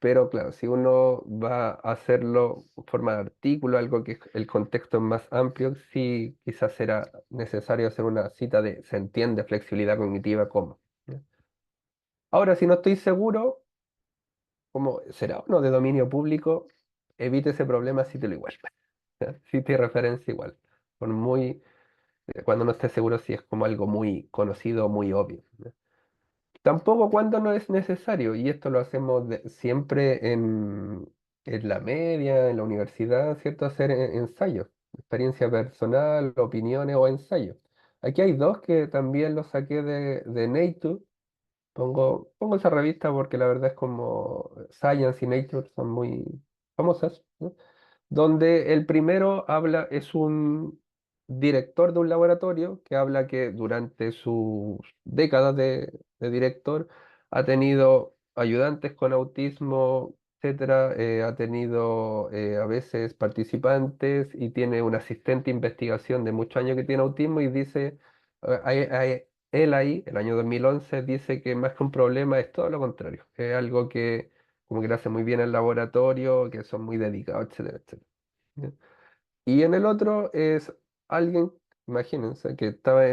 Pero claro, si uno va a hacerlo en forma de artículo, algo que el contexto es más amplio, sí quizás será necesario hacer una cita de se entiende flexibilidad cognitiva como. ¿Ya? Ahora, si no estoy seguro, como será uno de dominio público, evite ese problema, cítelo igual. ¿Ya? Cite referencia igual. Por cuando no esté seguro si es como algo muy conocido o muy obvio. Tampoco cuando no es necesario, y esto lo hacemos siempre en la media, en la universidad, ¿cierto? Hacer ensayos, experiencia personal, opiniones o ensayos. Aquí hay dos que también los saqué de Nature. Pongo esa revista porque la verdad es como Science y Nature son muy famosas, ¿no? donde el primero habla, es un director de un laboratorio que habla que durante sus décadas de director ha tenido ayudantes con autismo, etcétera, ha tenido a veces participantes y tiene un asistente de investigación de muchos años que tiene autismo y dice, él ahí, el año 2011, dice que más que un problema es todo lo contrario, es algo que como que lo hace muy bien el laboratorio, que son muy dedicados, etcétera, etcétera. ¿Ya? Y en el otro es alguien, imagínense, que estaba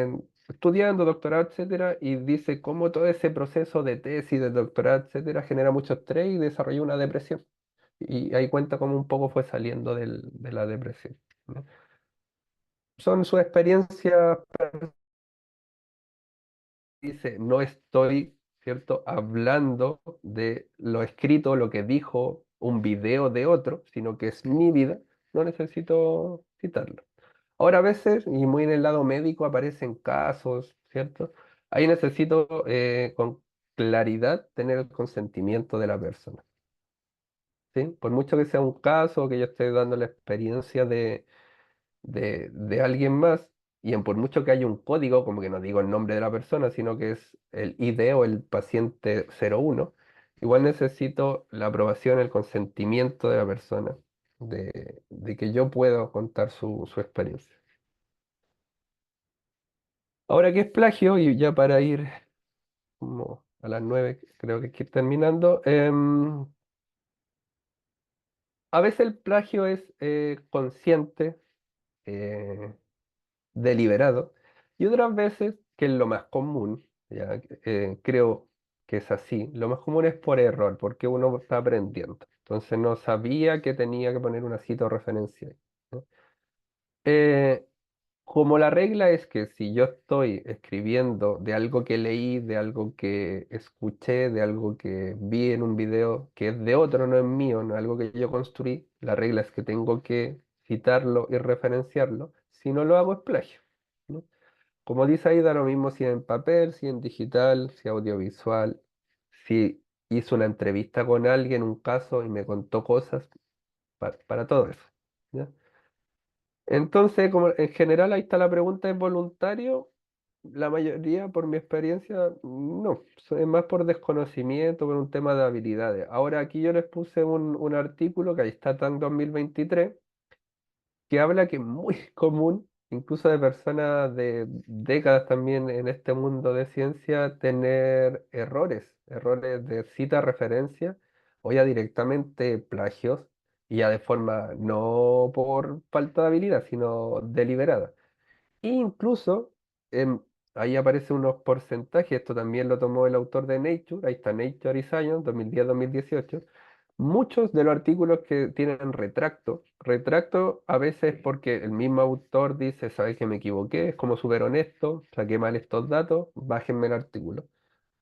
estudiando doctorado, etcétera, y dice cómo todo ese proceso de tesis, de doctorado, etcétera, genera mucho estrés y desarrolla una depresión. Y ahí cuenta cómo un poco fue saliendo de la depresión. ¿No? Son sus experiencias, dice, no estoy, ¿cierto?, hablando de lo escrito, lo que dijo un video de otro, sino que es mi vida, no necesito citarlo. Ahora a veces, y muy en el lado médico, aparecen casos, ¿cierto? Ahí necesito con claridad tener el consentimiento de la persona, ¿sí? Por mucho que sea un caso, que yo esté dando la experiencia de alguien más, por mucho que haya un código, como que no digo el nombre de la persona, sino que es el ID o el paciente 01, igual necesito la aprobación, el consentimiento de la persona, de que yo puedo contar su experiencia. Ahora que es plagio, y ya para ir como a las 9, creo que hay que ir terminando, a veces el plagio es consciente, eh, deliberado, y otras veces, que es lo más común, ya, creo que es así, lo más común es por error, porque uno está aprendiendo. Entonces no sabía que tenía que poner una cita o referencia ahí, ¿no? Eh, Como la regla es que si yo estoy escribiendo de algo que leí, de algo que escuché, de algo que vi en un video que es de otro, no es mío, no es algo que yo construí, la regla es que tengo que citarlo y referenciarlo. Si no lo hago es plagio, ¿no? Como dice ahí, da lo mismo si en papel, si en digital, si audiovisual, si hizo una entrevista con alguien, un caso y me contó cosas, para todo eso. ¿Ya? Entonces, como en general ahí está la pregunta, ¿es voluntario? La mayoría, por mi experiencia, no. Es más por desconocimiento, por un tema de habilidades. Ahora aquí yo les puse un artículo que ahí está tan 2023 que habla que es muy común, incluso de personas de décadas también en este mundo de ciencia, tener errores de cita, referencia, o ya directamente plagios, y ya de forma no por falta de habilidad, sino deliberada. E incluso, ahí aparecen unos porcentajes, esto también lo tomó el autor de Nature, ahí está Nature y Science, 2010-2018. Muchos de los artículos que tienen retracto a veces porque el mismo autor dice, sabes que me equivoqué, es como súper honesto, saqué mal estos datos, bájenme el artículo.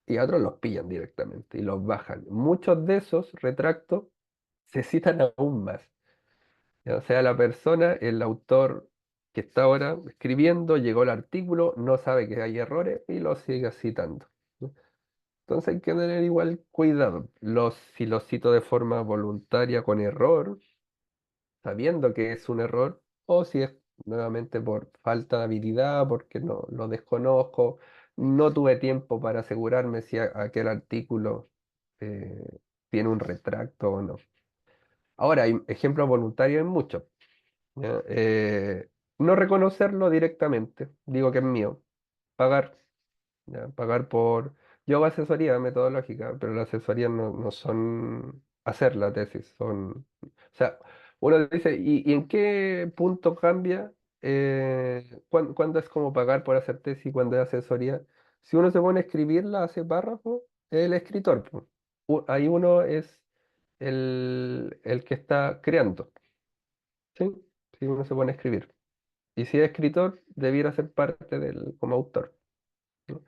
Y a otros los pillan directamente y los bajan. Muchos de esos retractos se citan aún más. O sea, la persona, el autor que está ahora escribiendo, llegó al artículo, no sabe que hay errores y lo sigue citando, ¿no? Entonces hay que tener igual cuidado. Si lo cito de forma voluntaria con error, sabiendo que es un error, o si es nuevamente por falta de habilidad, porque no lo desconozco, no tuve tiempo para asegurarme si aquel artículo tiene un retracto o no. Ahora, hay ejemplos voluntarios en muchos. ¿Ya? No reconocerlo directamente, digo que es mío, pagar, ¿ya? Pagar por... Yo hago asesoría metodológica, pero las asesorías no son hacer la tesis, son... O sea, uno dice, ¿y en qué punto cambia cuándo es como pagar por hacer tesis y cuándo es asesoría? Si uno se pone a escribirla, hace párrafo, es el escritor, po. Ahí uno es el que está creando, ¿sí? Si uno se pone a escribir. Y si es escritor, debiera ser parte del, como autor, ¿no?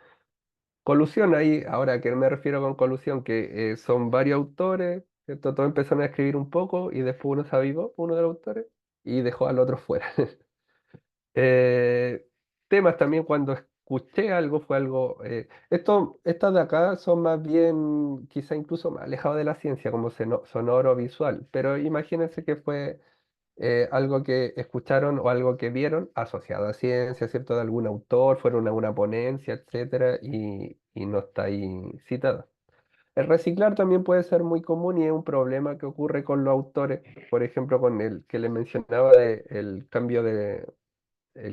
Colusión, ahí, ahora ¿a qué me refiero con colusión? Que son varios autores, ¿cierto? Todos empezaron a escribir un poco y después uno se avivó, uno de los autores, y dejó al otro fuera. Eh, Temas también cuando escuché algo, fue algo... estas de acá son más bien, quizá incluso más alejados de la ciencia, como sonoro visual, pero imagínense que fue algo que escucharon o algo que vieron asociado a ciencia, ¿cierto? De algún autor, fueron a una ponencia, etcétera, y no está ahí citada. El reciclar también puede ser muy común y es un problema que ocurre con los autores, por ejemplo, con el que les mencionaba de el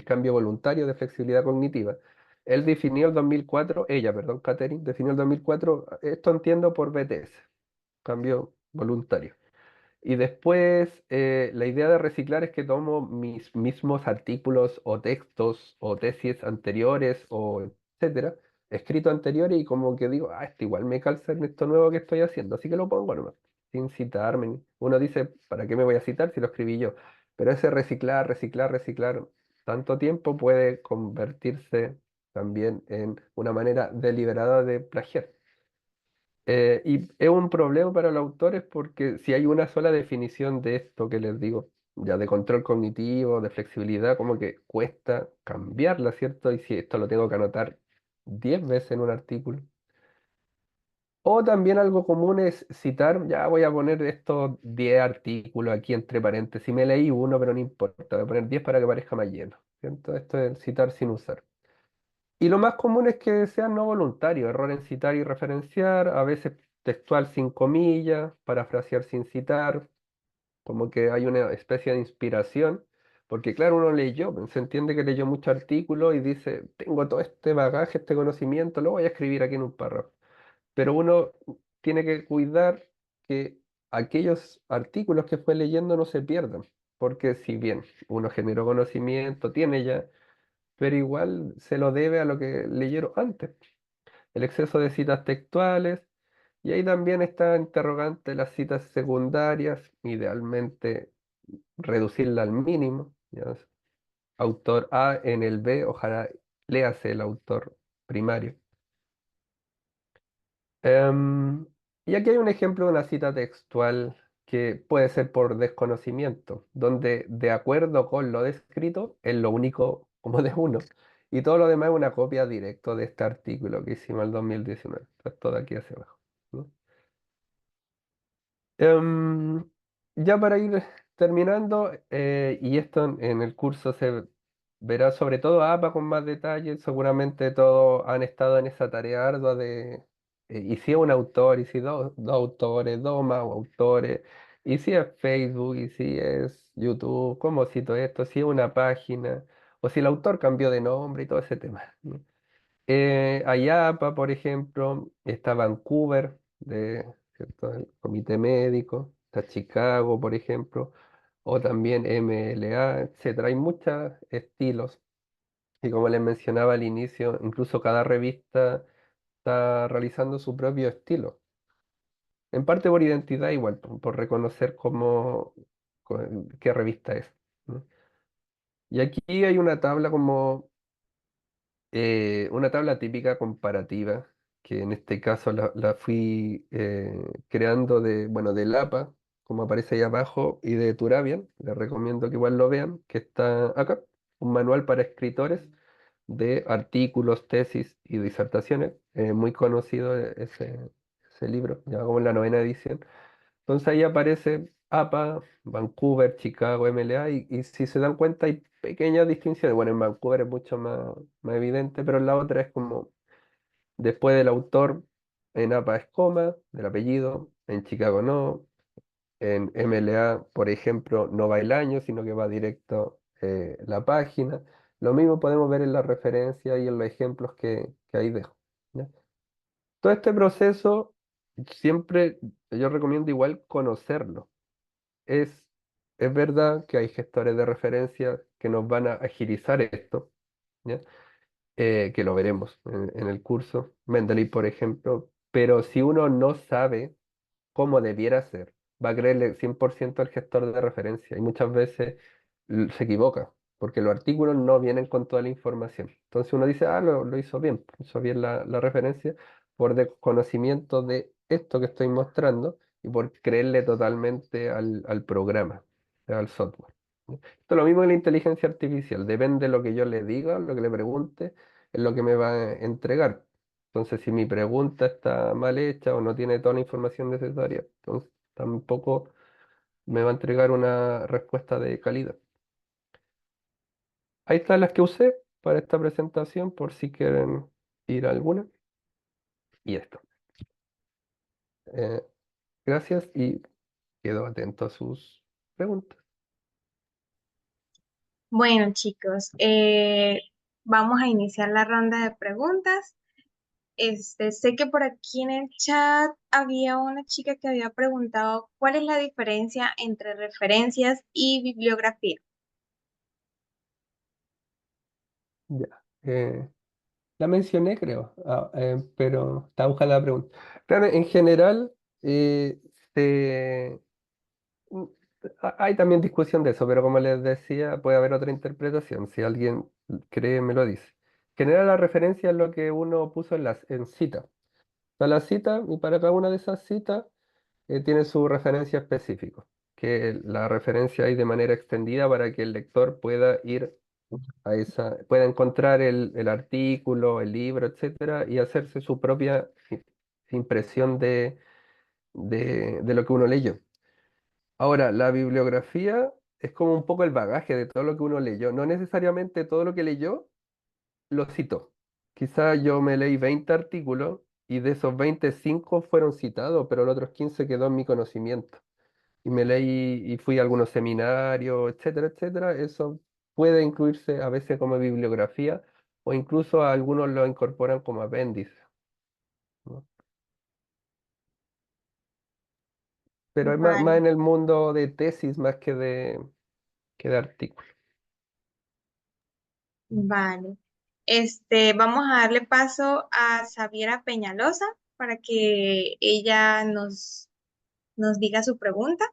cambio voluntario de flexibilidad cognitiva. Él definió el 2004, ella, perdón, Catherine, definió el 2004, esto entiendo por BTS, cambio voluntario. Y después, la idea de reciclar es que tomo mis mismos artículos o textos o tesis anteriores o etcétera, escritos anteriores y como que digo, esto igual me calza en esto nuevo que estoy haciendo, así que lo pongo nomás, sin citarme. Uno dice, ¿para qué me voy a citar si lo escribí yo? Pero ese reciclar, reciclar, reciclar tanto tiempo puede convertirse también en una manera deliberada de plagiar. Y es un problema para los autores porque si hay una sola definición de esto que les digo, ya de control cognitivo, de flexibilidad, como que cuesta cambiarla, ¿cierto? Y si esto lo tengo que anotar 10 veces en un artículo. O también algo común es citar, ya voy a poner estos 10 artículos aquí entre paréntesis. Me leí uno, pero no importa, voy a poner 10 para que parezca más lleno, ¿cierto? Esto es citar sin usar. Y lo más común es que sean no voluntarios, error en citar y referenciar, a veces textual sin comillas, parafrasear sin citar, como que hay una especie de inspiración, porque claro, uno leyó, pues, se entiende que leyó muchos artículos y dice, tengo todo este bagaje, este conocimiento, lo voy a escribir aquí en un párrafo. Pero uno tiene que cuidar que aquellos artículos que fue leyendo no se pierdan, porque si bien uno generó conocimiento, tiene ya pero igual se lo debe a lo que leyeron antes. El exceso de citas textuales, y ahí también está interrogante las citas secundarias, idealmente reducirla al mínimo. ¿Ya? Autor A en el B, ojalá léase el autor primario. Em, y aquí hay un ejemplo de una cita textual que puede ser por desconocimiento, donde de acuerdo con lo descrito es lo único como de uno, y todo lo demás es una copia directa de este artículo que hicimos en el 2019. Está todo aquí hacia abajo, ¿no? Em, ya para ir terminando, y esto en el curso se verá sobre todo APA con más detalles, seguramente todos han estado en esa tarea ardua de, y si es un autor, y si dos autores, dos más autores, y si es Facebook, y si es YouTube, cómo cito esto, si es una página, o si el autor cambió de nombre y todo ese tema, ¿no? Ayapa, por ejemplo, está Vancouver, ¿cierto? El comité médico, está Chicago, por ejemplo, o también MLA, etcétera. Hay muchos estilos y como les mencionaba al inicio, incluso cada revista está realizando su propio estilo. En parte por identidad igual, por reconocer qué revista es, ¿no? Y aquí hay una tabla como una tabla típica comparativa, que en este caso la fui creando bueno, del APA, como aparece ahí abajo, y de Turabian, les recomiendo que igual lo vean, que está acá, un manual para escritores de artículos, tesis y disertaciones, muy conocido ese libro, ya como en la novena edición. Entonces ahí aparece APA, Vancouver, Chicago, MLA, y si se dan cuenta hay pequeñas distinciones. Bueno, en Vancouver es mucho más evidente, pero en la otra es como después del autor, en APA es coma, del apellido, en Chicago no, en MLA, por ejemplo, no va el año, sino que va directo la página. Lo mismo podemos ver en la referencia y en los ejemplos que ahí dejo. ¿Ya? Todo este proceso siempre yo recomiendo igual conocerlo. Es, es verdad que hay gestores de referencia que nos van a agilizar esto, ¿ya? Que lo veremos en el curso, Mendeley, por ejemplo, pero si uno no sabe cómo debiera ser, va a creerle 100% al gestor de referencia y muchas veces se equivoca, porque los artículos no vienen con toda la información. Entonces uno dice, lo hizo bien la referencia por desconocimiento de esto que estoy mostrando y por creerle totalmente al programa, al software. ¿No? Esto es lo mismo que la inteligencia artificial, depende de lo que yo le diga, lo que le pregunte, es lo que me va a entregar. Entonces, si mi pregunta está mal hecha o no tiene toda la información necesaria, entonces tampoco me va a entregar una respuesta de calidad. Ahí están las que usé para esta presentación, por si quieren ir a alguna. Y esto. Eh, gracias y quedo atento a sus preguntas. Bueno, chicos, vamos a iniciar la ronda de preguntas. Sé que por aquí en el chat había una chica que había preguntado cuál es la diferencia entre referencias y bibliografía. Ya. La mencioné, creo, pero está buscando la pregunta. Claro, en general, se- mm, hay también discusión de eso, pero como les decía, puede haber otra interpretación. Si alguien cree, me lo dice. En general, la referencia es lo que uno puso en cita. Está la cita, y para cada una de esas citas tiene su referencia específica, que la referencia hay de manera extendida para que el lector pueda ir a esa, pueda encontrar el artículo, el libro, etcétera, y hacerse su propia impresión de lo que uno leyó. Ahora, la bibliografía es como un poco el bagaje de todo lo que uno leyó. No necesariamente todo lo que leyó lo citó. Quizá yo me leí 20 artículos y de esos 25 fueron citados, pero los otros 15 quedó en mi conocimiento y me leí y fui a algunos seminarios, etcétera, etcétera. Eso puede incluirse a veces como bibliografía o incluso a algunos lo incorporan como apéndice, ¿no? Pero es más Vale, en el mundo de tesis más que de artículos. vale. Vamos a darle paso a Xaviera Peñalosa para que ella nos diga su pregunta.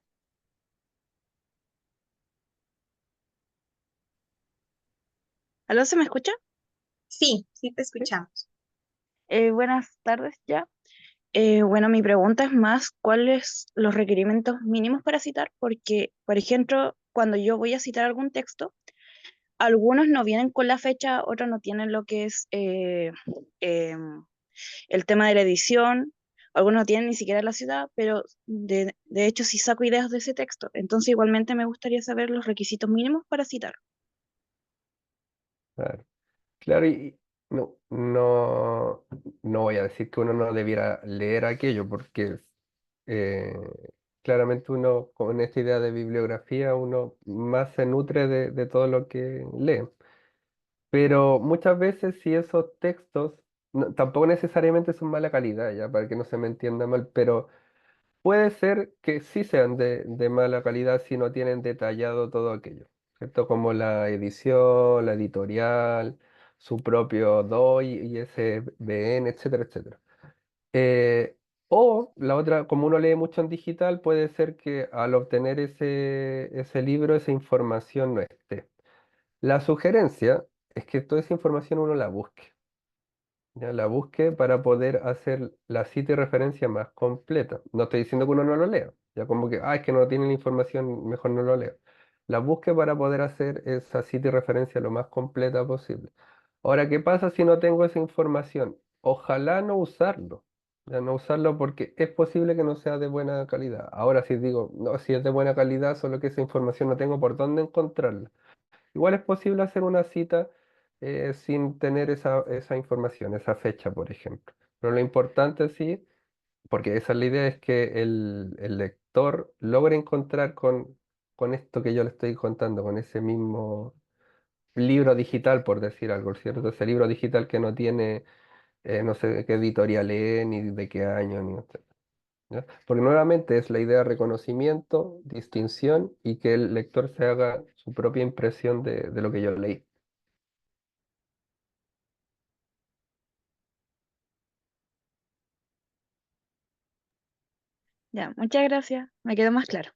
¿Aló, se me escucha? Sí, sí te ¿Sí? escuchamos. Buenas tardes ya. Bueno, mi pregunta es más, ¿cuáles los requerimientos mínimos para citar? Porque, por ejemplo, cuando yo voy a citar algún texto, algunos no vienen con la fecha, otros no tienen lo que es el tema de la edición, algunos no tienen ni siquiera la ciudad, pero de hecho sí saco ideas de ese texto. Entonces, igualmente me gustaría saber los requisitos mínimos para citar. Claro. Claro, y no voy a decir que uno no debiera leer aquello, porque eh, claramente uno con esta idea de bibliografía, uno más se nutre de todo lo que lee. Pero muchas veces si esos textos, tampoco necesariamente son mala calidad, ya, para que no se me entienda mal, pero puede ser que sí sean de mala calidad si no tienen detallado todo aquello, ¿cierto? Como la edición, la editorial, su propio DOI, ISBN, etcétera, etcétera. Eh, o la otra, como uno lee mucho en digital, puede ser que al obtener ese libro, esa información no esté. La sugerencia es que toda esa información uno la busque. Ya la busque para poder hacer la cita y referencia más completa. No estoy diciendo que uno no lo lea. Ya como que, es que no tiene la información, mejor no lo leo. La busque para poder hacer esa cita y referencia lo más completa posible. Ahora, ¿qué pasa si no tengo esa información? Ojalá no usarlo. Ya no usarlo porque es posible que no sea de buena calidad. Ahora, si digo, no, si es de buena calidad, solo que esa información no tengo por dónde encontrarla. Igual es posible hacer una cita sin tener esa información, esa fecha, por ejemplo. Pero lo importante sí, porque esa es la idea, es que el lector logre encontrar con esto que yo le estoy contando, con ese mismo libro digital, por decir algo, ¿cierto? Ese libro digital que no tiene, no sé qué editorial es, ni de qué año, ni etcétera, ¿ya? Porque nuevamente es la idea de reconocimiento, distinción y que el lector se haga su propia impresión de lo que yo leí. Ya, muchas gracias. Me quedó más claro.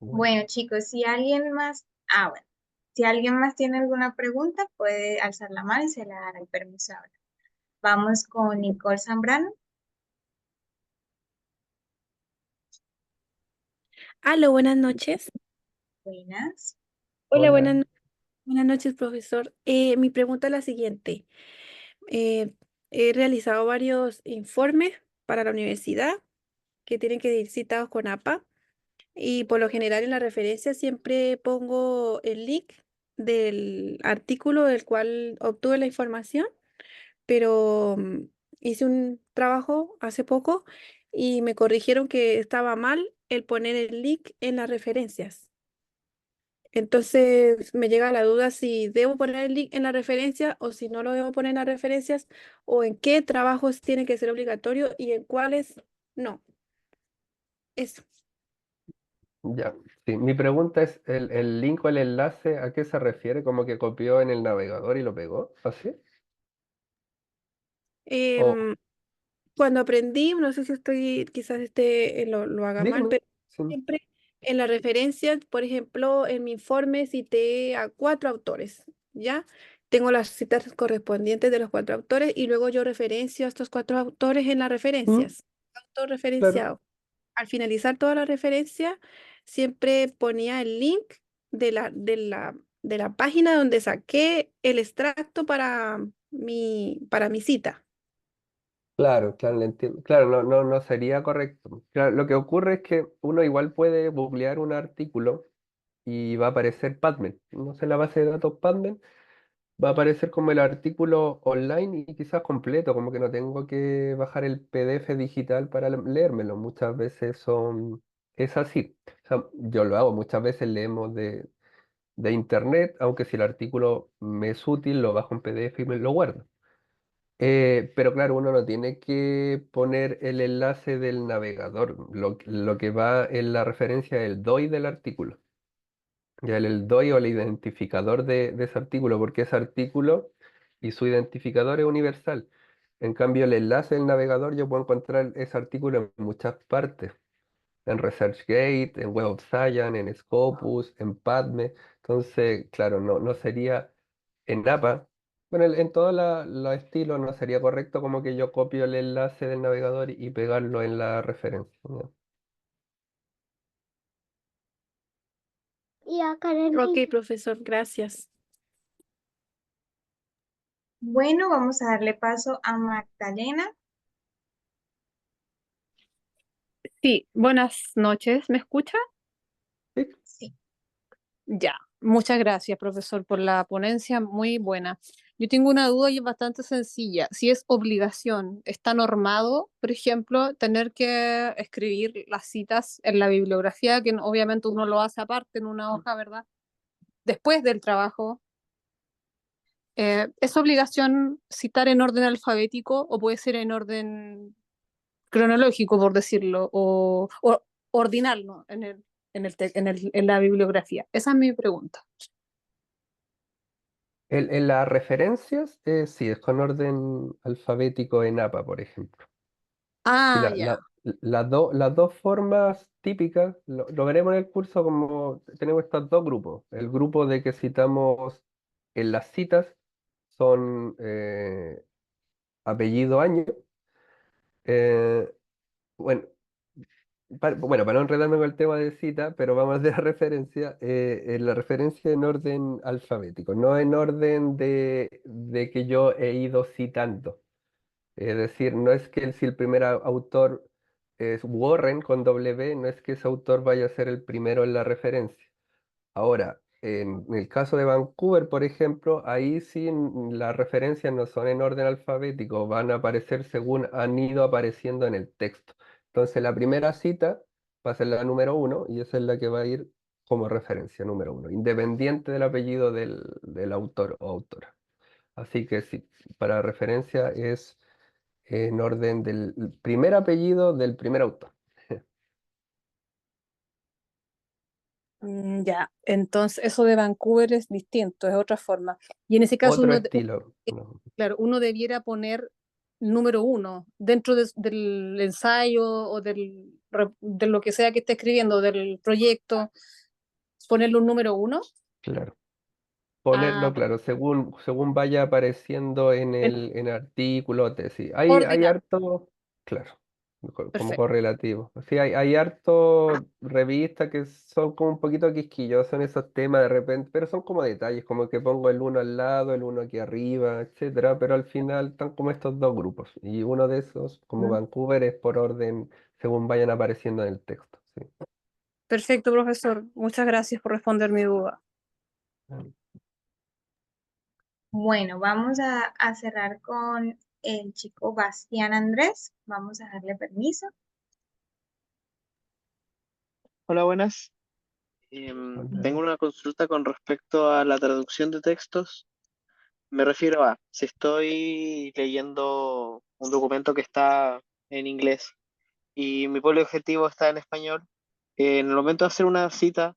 Bueno, Bueno, chicos, bueno, si alguien más tiene alguna pregunta, puede alzar la mano y se le dará el permiso ahora. Vamos con Nicole Zambrano. Aló, buenas noches. Buenas. Hola, hola. buenas noches, profesor. Mi pregunta es la siguiente. Eh, He realizado varios informes para la universidad que tienen que ir citados con APA. Y por lo general en la referencia siempre pongo el link del artículo del cual obtuve la información, pero hice un trabajo hace poco y me corrigieron que estaba mal el poner el link en las referencias. Entonces me llega la duda si debo poner el link en la referencia o si no lo debo poner en las referencias o en qué trabajos tiene que ser obligatorio y en cuáles no. Eso. Ya, sí. Mi pregunta es, ¿el link o el enlace a qué se refiere? ¿Como que copió en el navegador y lo pegó? ¿Así? O, Em, Cuando aprendí, no sé si estoy, quizás lo haga mal, dígame. pero Sí. siempre en la referencia, por ejemplo, en mi informe cité a 4 autores, ¿ya? Tengo las citas correspondientes de los 4 autores y luego yo referencio a estos 4 autores en las Mm, referencias, claro. autorreferenciado. Al finalizar toda la referencia, siempre ponía el link de la página donde saqué el extracto para mi cita. Claro, claro, le entiendo. Claro, no sería correcto. Claro, lo que ocurre es que uno igual puede googlear un artículo y va a aparecer PubMed. No sé, la base de datos PubMed va a aparecer como el artículo online y quizás completo, como que no tengo que bajar el PDF digital para leérmelo. Muchas veces es así. O sea, yo lo hago, muchas veces leemos de internet, aunque si el artículo me es útil, lo bajo en PDF y me lo guardo. Pero claro, uno no tiene que poner el enlace del navegador. Lo que va en la referencia es el DOI del artículo. Ya el DOI o el identificador de ese artículo, porque ese artículo y su identificador es universal. En cambio, el enlace del navegador yo puedo encontrar ese artículo en muchas partes, en ResearchGate, en Web of Science, en Scopus, en PubMed. Entonces, claro, no sería en APA. Bueno, en todos los estilos no sería correcto como que yo copio el enlace del navegador y pegarlo en la referencia. ¿Ya? Ok, profesor, gracias. Bueno, vamos a darle paso a Magdalena. Sí, buenas noches. ¿Me escucha? Sí. Sí. Ya. Muchas gracias, profesor, por la ponencia muy buena. Yo tengo una duda y es bastante sencilla. Si es obligación, ¿está normado, por ejemplo, tener que escribir las citas en la bibliografía, que obviamente uno lo hace aparte en una hoja, ¿verdad? Después del trabajo. ¿Es obligación citar en orden alfabético o puede ser en orden cronológico, por decirlo, o ordinarlo en la bibliografía? Esa es mi pregunta. En las referencias, sí, es con orden alfabético en APA, por ejemplo. Sí, Ah, ya, las dos formas típicas, lo veremos en el curso como tenemos estos dos grupos. El grupo de que citamos en las citas son apellido, año. eh, bueno, para no enredarme con el tema de cita, pero vamos de la referencia, en la referencia en orden alfabético, no en orden de que yo he ido citando. Es decir, no es que si el primer autor es Warren con W, no es que ese autor vaya a ser el primero en la referencia. Ahora, en el caso de Vancouver, por ejemplo, ahí sí las referencias no son en orden alfabético, van a aparecer según han ido apareciendo en el texto. Entonces, la primera cita va a ser la número uno y esa es la que va a ir como referencia número uno, independiente del apellido del autor o autora. Así que sí, para referencia es en orden del primer apellido del primer autor. ya. Entonces, eso de Vancouver es distinto, es otra forma. Y en ese caso, Otro estilo. No. claro, uno debiera poner número uno dentro del ensayo o de lo que sea que esté escribiendo, del proyecto, ponerle un número uno. Claro. Ah, Ponerlo, claro, según vaya apareciendo en en el artículo, tesis. Hay ordinario. harto, claro, como Perfecto. correlativo. Sí, hay harto revistas que son como un poquito quisquillosas en esos temas de repente, pero son como detalles, como que pongo el uno al lado, el uno aquí arriba, etcétera, pero al final están como estos dos grupos. Y uno de esos, como Mm. Vancouver, es por orden según vayan apareciendo en el texto. ¿Sí? Perfecto, profesor. Muchas gracias por responder mi duda. Bueno, vamos a cerrar con el chico Bastián Andrés. Vamos a darle permiso. Hola, buenas. Hola. Tengo una consulta con respecto a la traducción de textos. Me refiero a si estoy leyendo un documento que está en inglés y mi público objetivo está en español, en el momento de hacer una cita,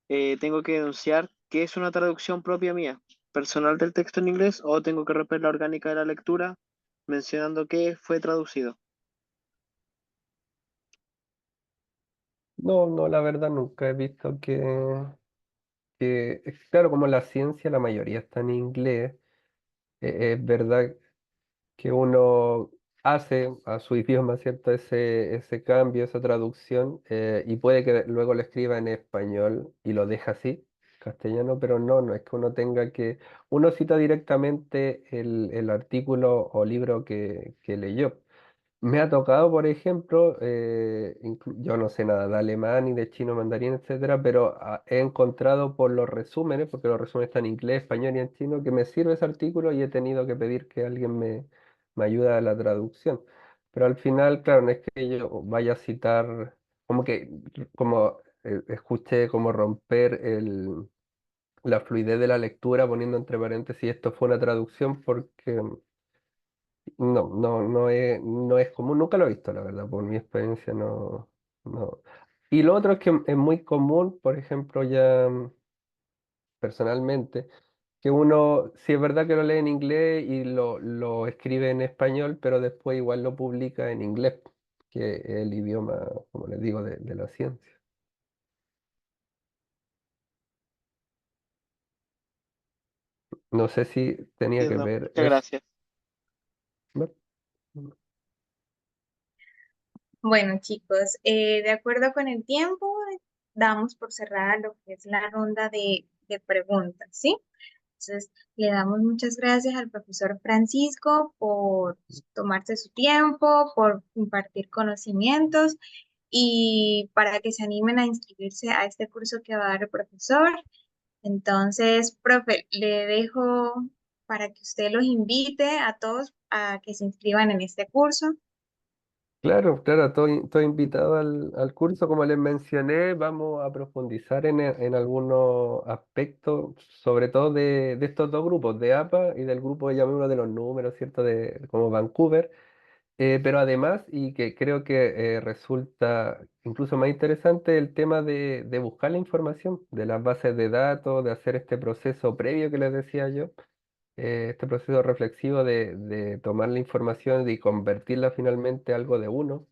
tengo que denunciar que es una traducción propia mía, personal del texto en inglés, o tengo que romper la orgánica de la lectura mencionando que fue traducido. No, no, la verdad nunca he visto claro, como la ciencia, la mayoría está en inglés. Es verdad que uno hace a su idioma, ¿cierto? Ese cambio, esa traducción, y puede que luego lo escriba en español y lo deja así, castellano, pero no, no es que uno tenga que, uno cita directamente el artículo o libro que leyó. Me ha tocado, por ejemplo, yo no sé nada de alemán ni de chino, mandarín, etcétera, pero he encontrado por los resúmenes, porque los resúmenes están en inglés, español y en chino, que me sirve ese artículo y he tenido que pedir que alguien me ayude a la traducción. Pero al final, claro, no es que yo vaya a citar, como escuché, como romper la fluidez de la lectura poniendo entre paréntesis esto fue una traducción porque no es común, nunca lo he visto, la verdad, por mi experiencia no, no. Y lo otro es que es muy común, por ejemplo, ya personalmente, que uno, si es verdad que lo lee en inglés y lo escribe en español, pero después igual lo publica en inglés, que es el idioma, como les digo, de la ciencia. No sé si tenía que Entiendo. ver Muchas eso. gracias. ¿No? Bueno, chicos, de acuerdo con el tiempo, damos por cerrada lo que es la ronda de preguntas, ¿sí? Entonces, le damos muchas gracias al profesor Francisco por tomarse su tiempo, por impartir conocimientos y para que se animen a inscribirse a este curso que va a dar el profesor. Entonces, profe, le dejo para que usted los invite a todos a que se inscriban en este curso. Claro, claro, estoy invitado al curso. Como les mencioné, vamos a profundizar en algunos aspectos, sobre todo de estos dos grupos, de APA y del grupo, llamémoslo de los números, ¿cierto? De como Vancouver. Pero además, y que creo que resulta incluso más interesante, el tema de buscar la información de las bases de datos, de hacer este proceso previo que les decía yo, este proceso reflexivo de tomar la información y convertirla finalmente a algo de uno,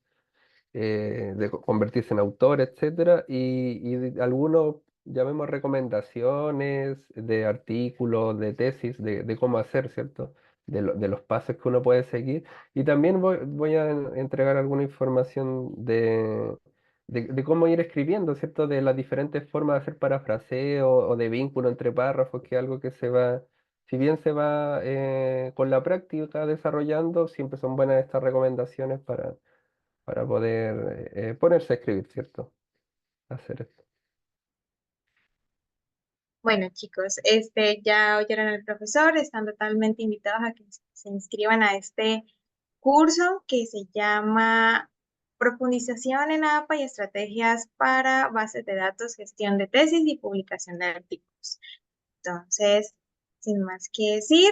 convertirse en autor, etcétera, y algunos, llamemos recomendaciones de artículos, de tesis, de cómo hacer, ¿cierto? De los pasos que uno puede seguir. Y también voy a entregar alguna información de cómo ir escribiendo, ¿cierto? De las diferentes formas de hacer parafraseo o de vínculo entre párrafos, que es algo que se va, si bien se va con la práctica desarrollando, siempre son buenas estas recomendaciones para poder ponerse a escribir, ¿cierto? Hacer esto. Bueno, chicos, ya oyeron al profesor, están totalmente invitados a que se inscriban a este curso que se llama Profundización en APA y Estrategias para Bases de Datos, Gestión de Tesis y Publicación de Artículos. Entonces, sin más que decir,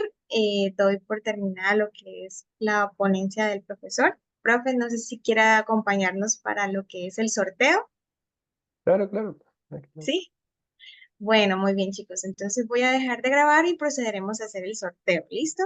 doy por terminada lo que es la ponencia del profesor. Profe, no sé si quiera acompañarnos para lo que es el sorteo, Claro, claro. Aquí no. ¿sí? Bueno, muy bien, chicos. Entonces voy a dejar de grabar y procederemos a hacer el sorteo. ¿Listo?